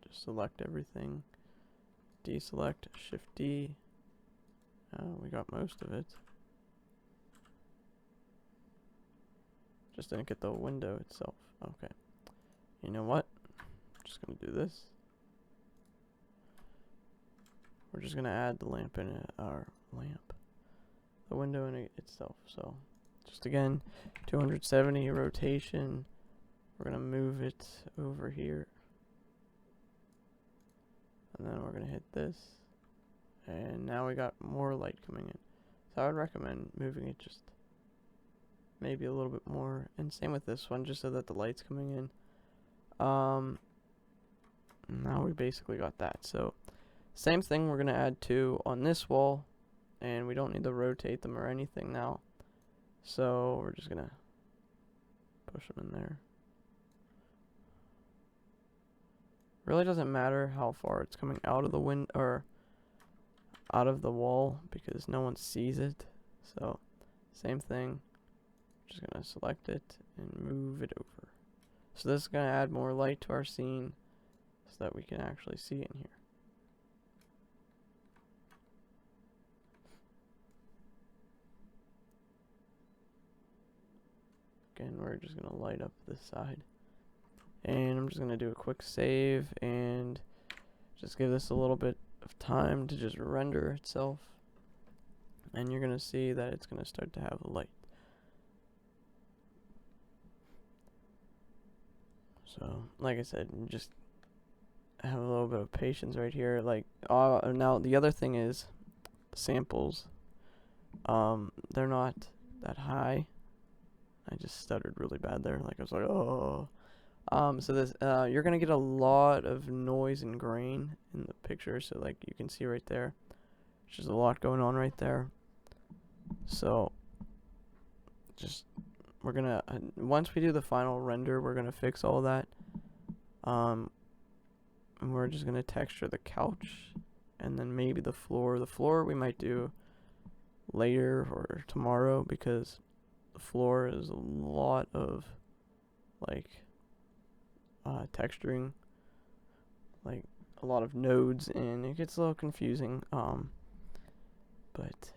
Just select everything. Deselect, Shift D. Oh, we got most of it. Just didn't get the window itself. Okay. You know what? I'm just gonna do this. We're just gonna add the lamp in it, the window in it itself. So, just again, 270 rotation. We're gonna move it over here. And then we're gonna hit this. And now we got more light coming in. So I would recommend moving it just maybe a little bit more. And same with this one, just so that the light's coming in. Now we basically got that. So same thing, we're gonna add 2 on this wall. And we don't need to rotate them or anything now. So we're just gonna push them in there. Really doesn't matter how far it's coming out of the wind or out of the wall because no one sees it. So same thing. Just gonna select it and move it over. So this is gonna add more light to our scene so that we can actually see in here. Again, we're just gonna light up this side. And I'm just gonna do a quick save and just give this a little bit of time to just render itself. And you're gonna see that it's gonna start to have light. So, like I said, just have a little bit of patience right here. Like, now the other thing is the samples. They're not that high. I just stuttered really bad there. Like I was like, oh. So this, you're gonna get a lot of noise and grain in the picture. So like you can see right there, there's just a lot going on right there. So just, we're gonna, once we do the final render, we're gonna fix all that. And we're just gonna texture the couch and then maybe the floor. The floor we might do later or tomorrow because the floor is a lot of like texturing, like a lot of nodes, and it gets a little confusing. But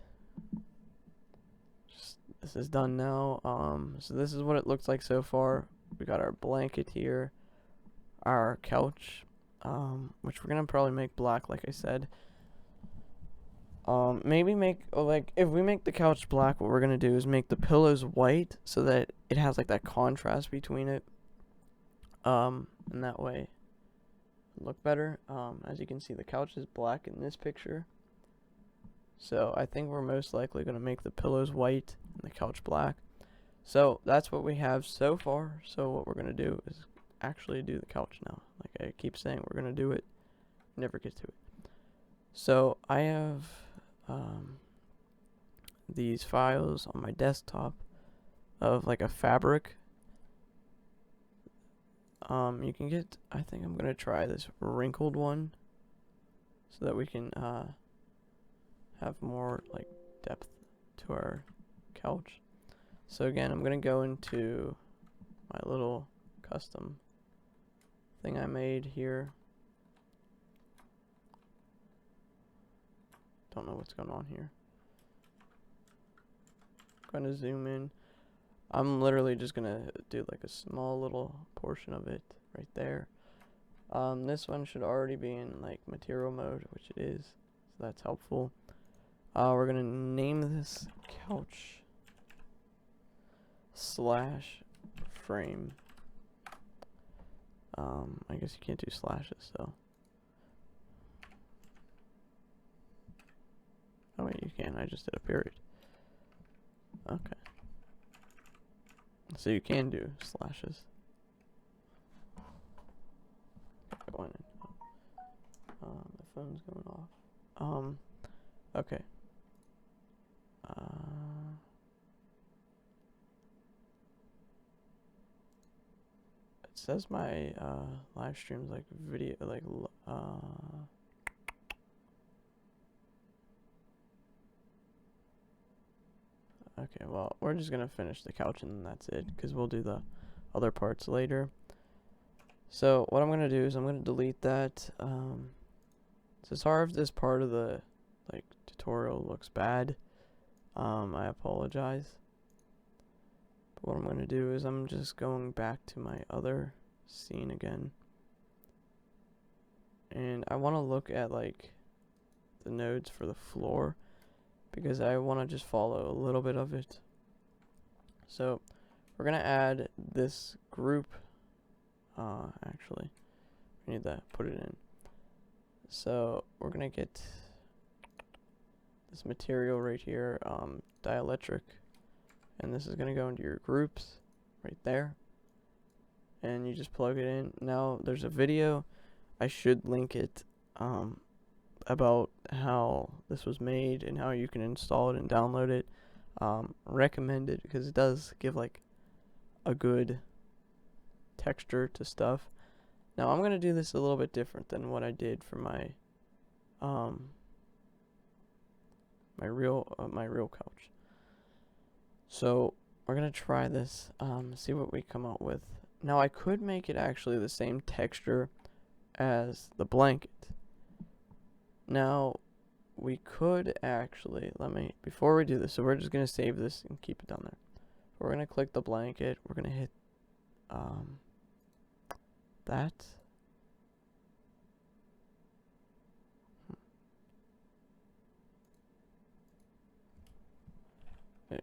just, this is done now. So this is what it looks like so far. We got our blanket here, our couch, which we're gonna probably make black, like I said. Maybe make, like, if we make the couch black, what we're gonna do is make the pillows white so that it has like that contrast between it. And that way it'll look better. As you can see, the couch is black in this picture. So I think we're most likely gonna make the pillows white and the couch black. So that's what we have so far. So what we're gonna do is actually do the couch now. Like I keep saying, we're gonna do it, never get to it. So I have these files on my desktop of like a fabric You can get, I think I'm gonna try this wrinkled one so that we can have more like depth to our couch. So again, I'm gonna go into my little custom thing I made here. Don't know what's going on here. I'm gonna zoom in. I'm literally just gonna do like a small little portion of it right there. This one should already be in like material mode, which it is, so that's helpful. We're gonna name this couch / frame. I guess you can't do slashes, so. Oh wait, you can. I just did a period. Okay. So you can do slashes. Go in. The phone's going off. Okay. It says my live stream's like video, like okay, well, we're just gonna finish the couch and that's it, because we'll do the other parts later. So what I'm gonna do is I'm gonna delete that. So sorry if this part of the like tutorial looks bad. I apologize. But what I'm gonna do is I'm just going back to my other scene again. And I wanna look at like the nodes for the floor, because I want to just follow a little bit of it. So we're going to add this group. Actually, we need to put it in. So we're going to get this material right here, dielectric. And this is going to go into your groups right there. And you just plug it in. Now there's a video. I should link it. About how this was made and how you can install it and download it. Recommend it because it does give like a good texture to stuff. Now I'm gonna do this a little bit different than what I did for my my real couch. So we're gonna try this, see what we come up with. Now I could make it actually the same texture as the blanket. Now, we could actually, before we do this, so we're just going to save this and keep it down there. We're going to click the blanket, we're going to hit, that.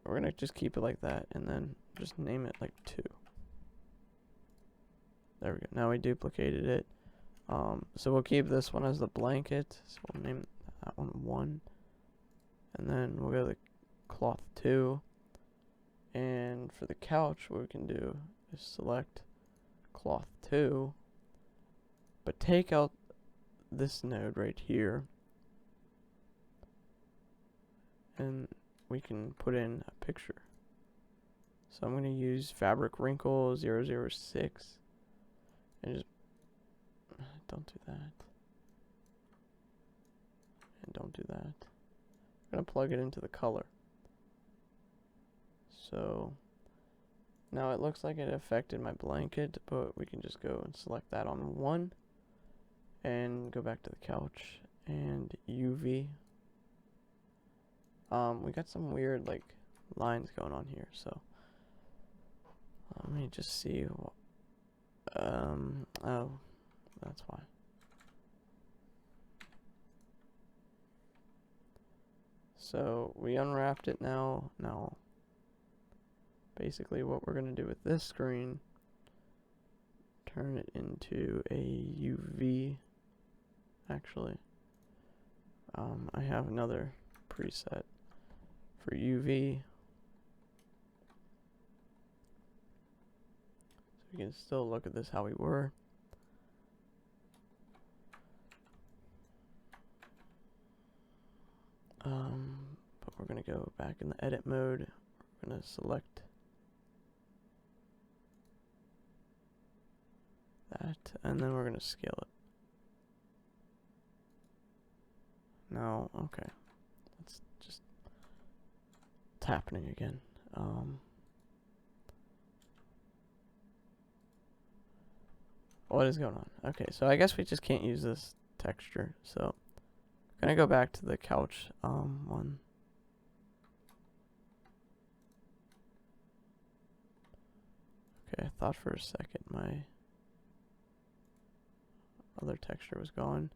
We're going to just keep it like that, and then just name it like 2. There we go, now we duplicated it. So we'll keep this one as the blanket, so we'll name that one 1, and then we'll go to cloth 2, and for the couch what we can do is select cloth 2, but take out this node right here, and we can put in a picture. So I'm going to use fabric wrinkle 006, and just don't do that. And don't do that. I'm going to plug it into the color. So now it looks like it affected my blanket, but we can just go and select that on 1 and go back to the couch and UV. We got some weird like lines going on here, so let me just see what, oh, that's why. So we unwrapped it now. Now, basically what we're going to do with this screen, turn it into a UV. Actually, I have another preset for UV. So we can still look at this how we were. But we're going to go back in the edit mode. We're going to select and then we're going to scale it. No, okay. It's just, it's happening again. What is going on? Okay, so I guess we just can't use this texture, so I'm gonna go back to the couch one. Okay, I thought for a second my other texture was gone.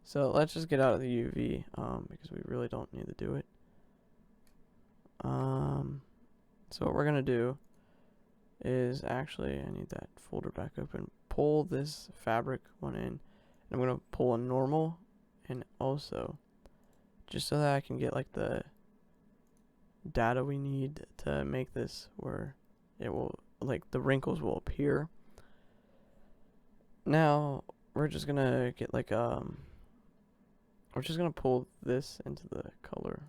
So let's just get out of the UV because we really don't need to do it. So what we're gonna do is actually, I need that folder back open. Pull this fabric one in, and I'm gonna pull a normal, and also just so that I can get like the data we need to make this where it will, like, the wrinkles will appear. Now we're just gonna get like we're just gonna pull this into the color,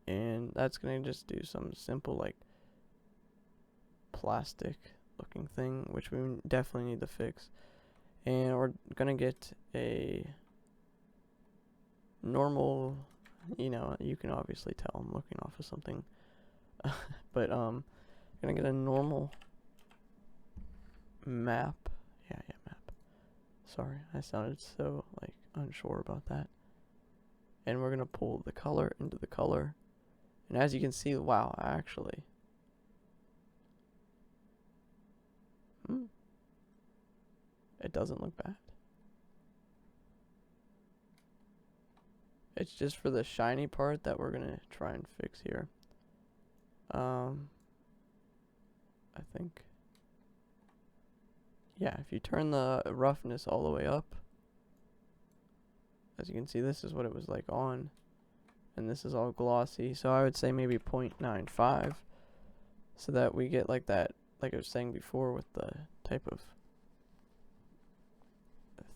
and that's gonna just do some simple like plastic looking thing, which we definitely need to fix. And we're gonna get a normal, you know, you can obviously tell I'm looking off of something, but gonna get a normal map. Yeah, map. Sorry, I sounded so like unsure about that. And we're gonna pull the color into the color, and as you can see, wow, actually, it doesn't look bad. It's just for the shiny part that we're gonna try and fix here. I think, yeah, if you turn the roughness all the way up, as you can see, this is what it was like on, and this is all glossy. So I would say maybe 0.95, so that we get like that, like I was saying before with the type of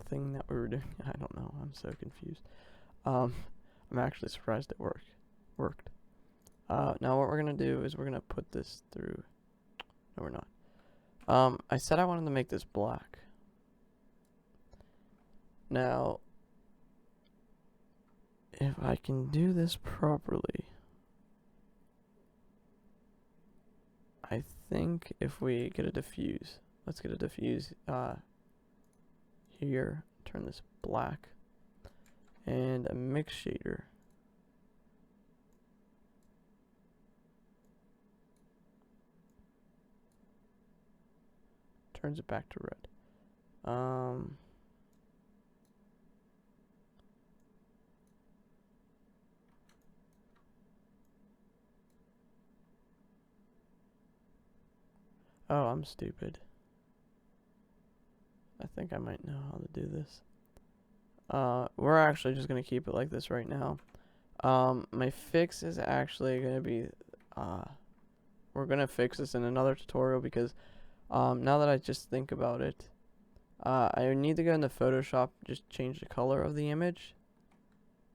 thing that we were doing. I don't know, I'm so confused. I'm actually surprised it worked. Now what we're gonna do is we're gonna put this through. No, we're not. I said I wanted to make this black. Now, if I can do this properly, I think if we get a diffuse, let's get a diffuse here, turn this black, and a mix shader. Turns it back to red. Oh, I'm stupid. I think I might know how to do this. We're actually just gonna keep it like this right now. My fix is actually gonna be, we're gonna fix this in another tutorial because, now that I just think about it, I need to go into Photoshop, just change the color of the image,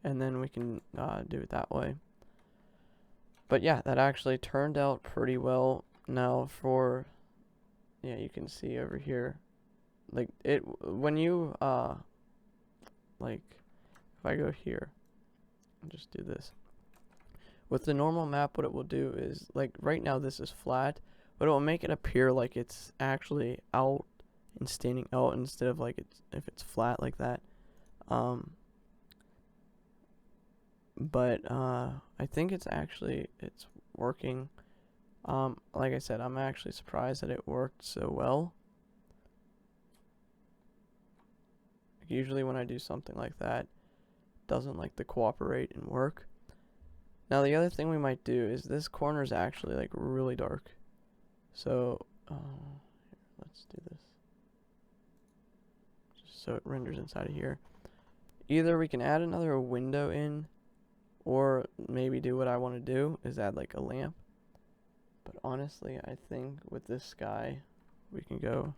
and then we can do it that way. But yeah, that actually turned out pretty well. Now for, yeah, you can see over here, like it, when you, like, if I go here, and just do this. With the normal map, what it will do is, like, right now this is flat, but it will make it appear like it's actually out and standing out instead of like if it's flat like that. But I think it's working. Like I said, I'm actually surprised that it worked so well. Usually when I do something like that, it doesn't like to cooperate and work. Now the other thing we might do is this corner is actually like really dark. So let's do this. Just so it renders inside of here. Either we can add another window in, or maybe do what I want to do is add like a lamp. But honestly, I think with this sky, we can go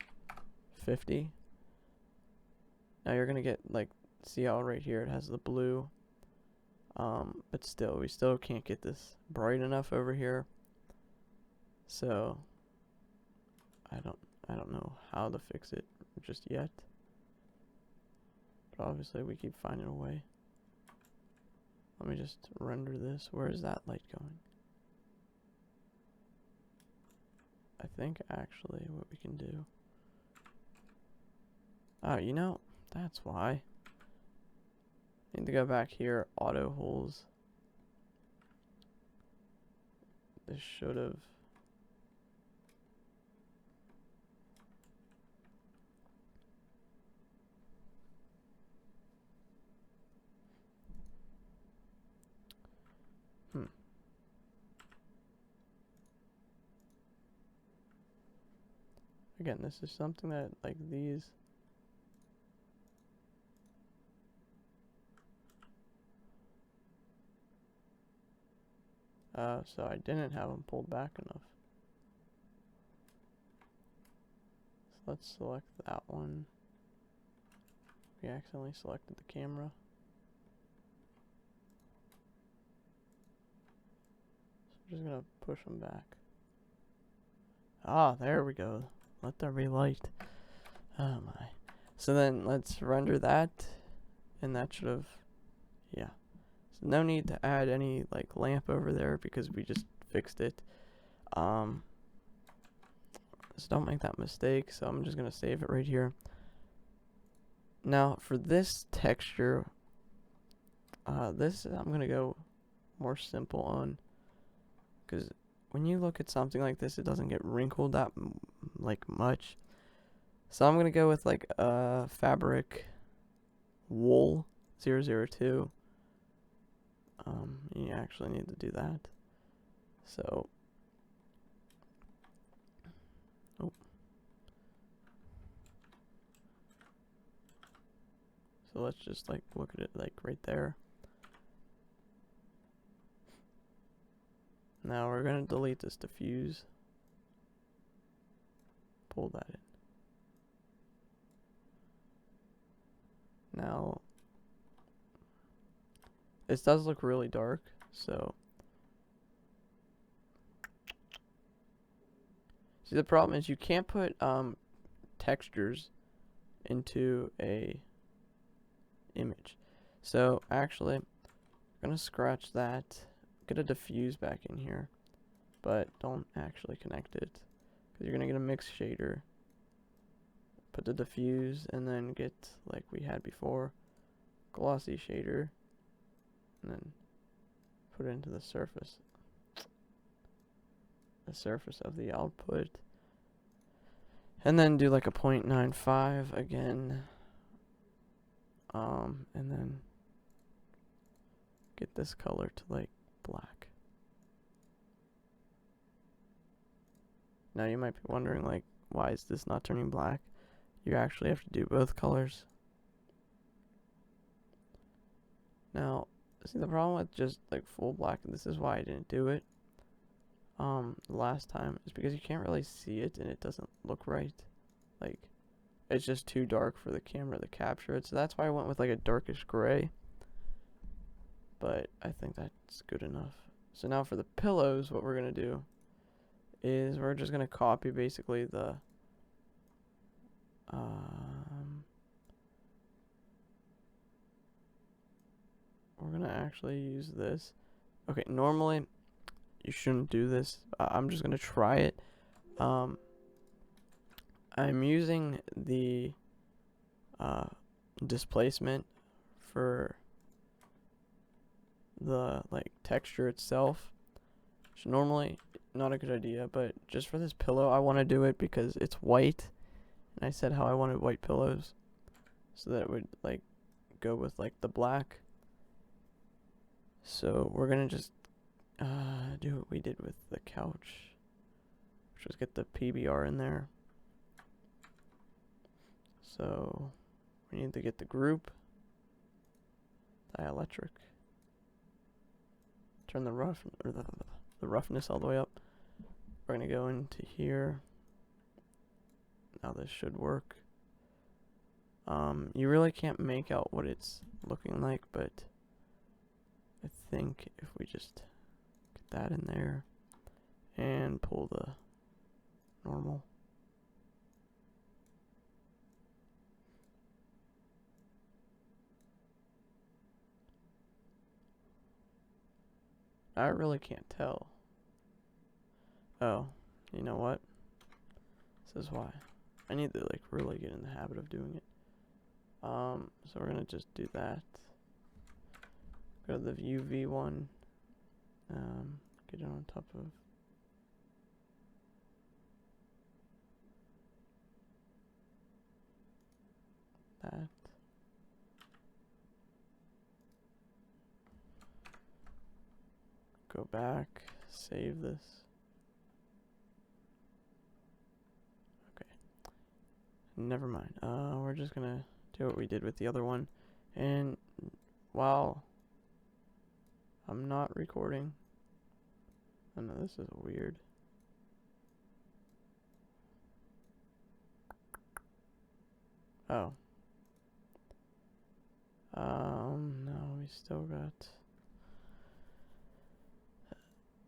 50. Now you're gonna get like, see how right here it has the blue. But still, we still can't get this bright enough over here. So I don't know how to fix it just yet. But obviously we keep finding a way. Let me just render this. Where is that light going? I think actually what we can do. Oh, you know, that's why. Need to go back here, auto holes. This should have. Again, this is something that, like, these. So I didn't have them pulled back enough. So let's select that one. We accidentally selected the camera. So I'm just gonna push them back. Ah, there we go. Let there be light. Oh my. So then let's render that, and that should have, yeah. So no need to add any like lamp over there because we just fixed it. So don't make that mistake. So I'm just gonna save it right here. Now for this texture, this I'm gonna go more simple on, because when you look at something like this, it doesn't get wrinkled that like much. So I'm gonna go with like fabric wool 002. You actually need to do that. So, oh. So let's just like look at it like right there. Now we're gonna delete this diffuse. Pull that in. Now, this does look really dark, so. See, the problem is you can't put textures into a image. So actually, I'm gonna scratch that, get a diffuse back in here, but don't actually connect it, because you're gonna get a mix shader. Put the diffuse and then get, like we had before, glossy shader, and then put it into the surface of the output, and then do like a 0.95 again, and then get this color to like black. Now you might be wondering, like, why is this not turning black? You actually have to do both colors. Now, see, the problem with just like full black, and this is why I didn't do it last time, is because you can't really see it and it doesn't look right. Like, it's just too dark for the camera to capture it. So that's why I went with like a darkish gray. But I think that's good enough. So now for the pillows, what we're going to do is we're just going to copy basically the we're going to actually use this. Okay, normally you shouldn't do this. I'm just going to try it. I'm using the displacement for the like texture itself, which normally not a good idea, but just for this pillow I want to do it because it's white, and I said how I wanted white pillows, so that it would like go with like the black. So we're gonna just do what we did with the couch, which was get the PBR in there. So we need to get the group, dielectric, turn the roughness all the way up. We're gonna go into here. Now this should work. You really can't make out what it's looking like, but I think if we just get that in there and pull the normal, I really can't tell. Oh, you know what? This is why. I need to like really get in the habit of doing it. So we're gonna just do that. Go to the UV one. Get it on top of. That. Go back, save this. Okay. Never mind. We're just gonna do what we did with the other one. And while I'm not recording. Oh no, this is weird. Oh. No, we still got.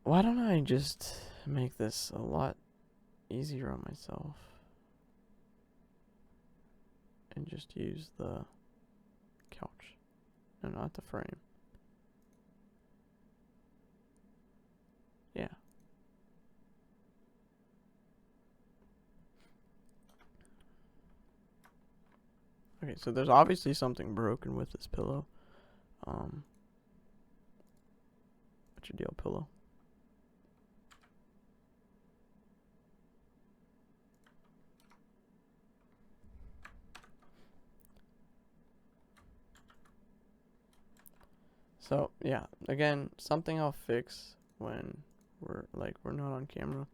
Why don't I just make this a lot easier on myself and just use the couch? No, not the frame. Yeah. Okay, so there's obviously something broken with this pillow. What's your deal, pillow? So yeah, again, something I'll fix when we're not on camera.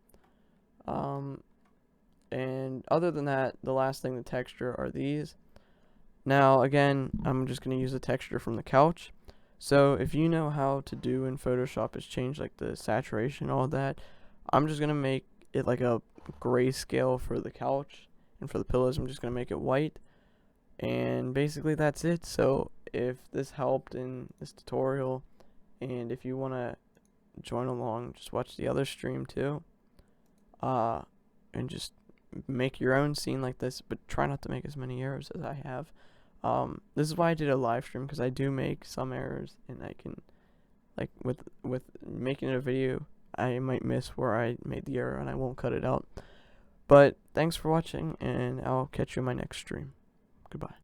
And other than that, the last thing, the texture, are these. Now again, I'm just gonna use the texture from the couch. So if you know how to do in Photoshop is change like the saturation, all that, I'm just gonna make it like a grayscale for the couch, and for the pillows I'm just gonna make it white. And basically that's it. So if this helped in this tutorial, and if you want to join along, just watch the other stream too, and just make your own scene like this, but try not to make as many errors as I have. This is why I did a live stream, because I do make some errors, and I can, like with making a video, I might miss where I made the error and I won't cut it out. But thanks for watching, and I'll catch you in my next stream. Goodbye.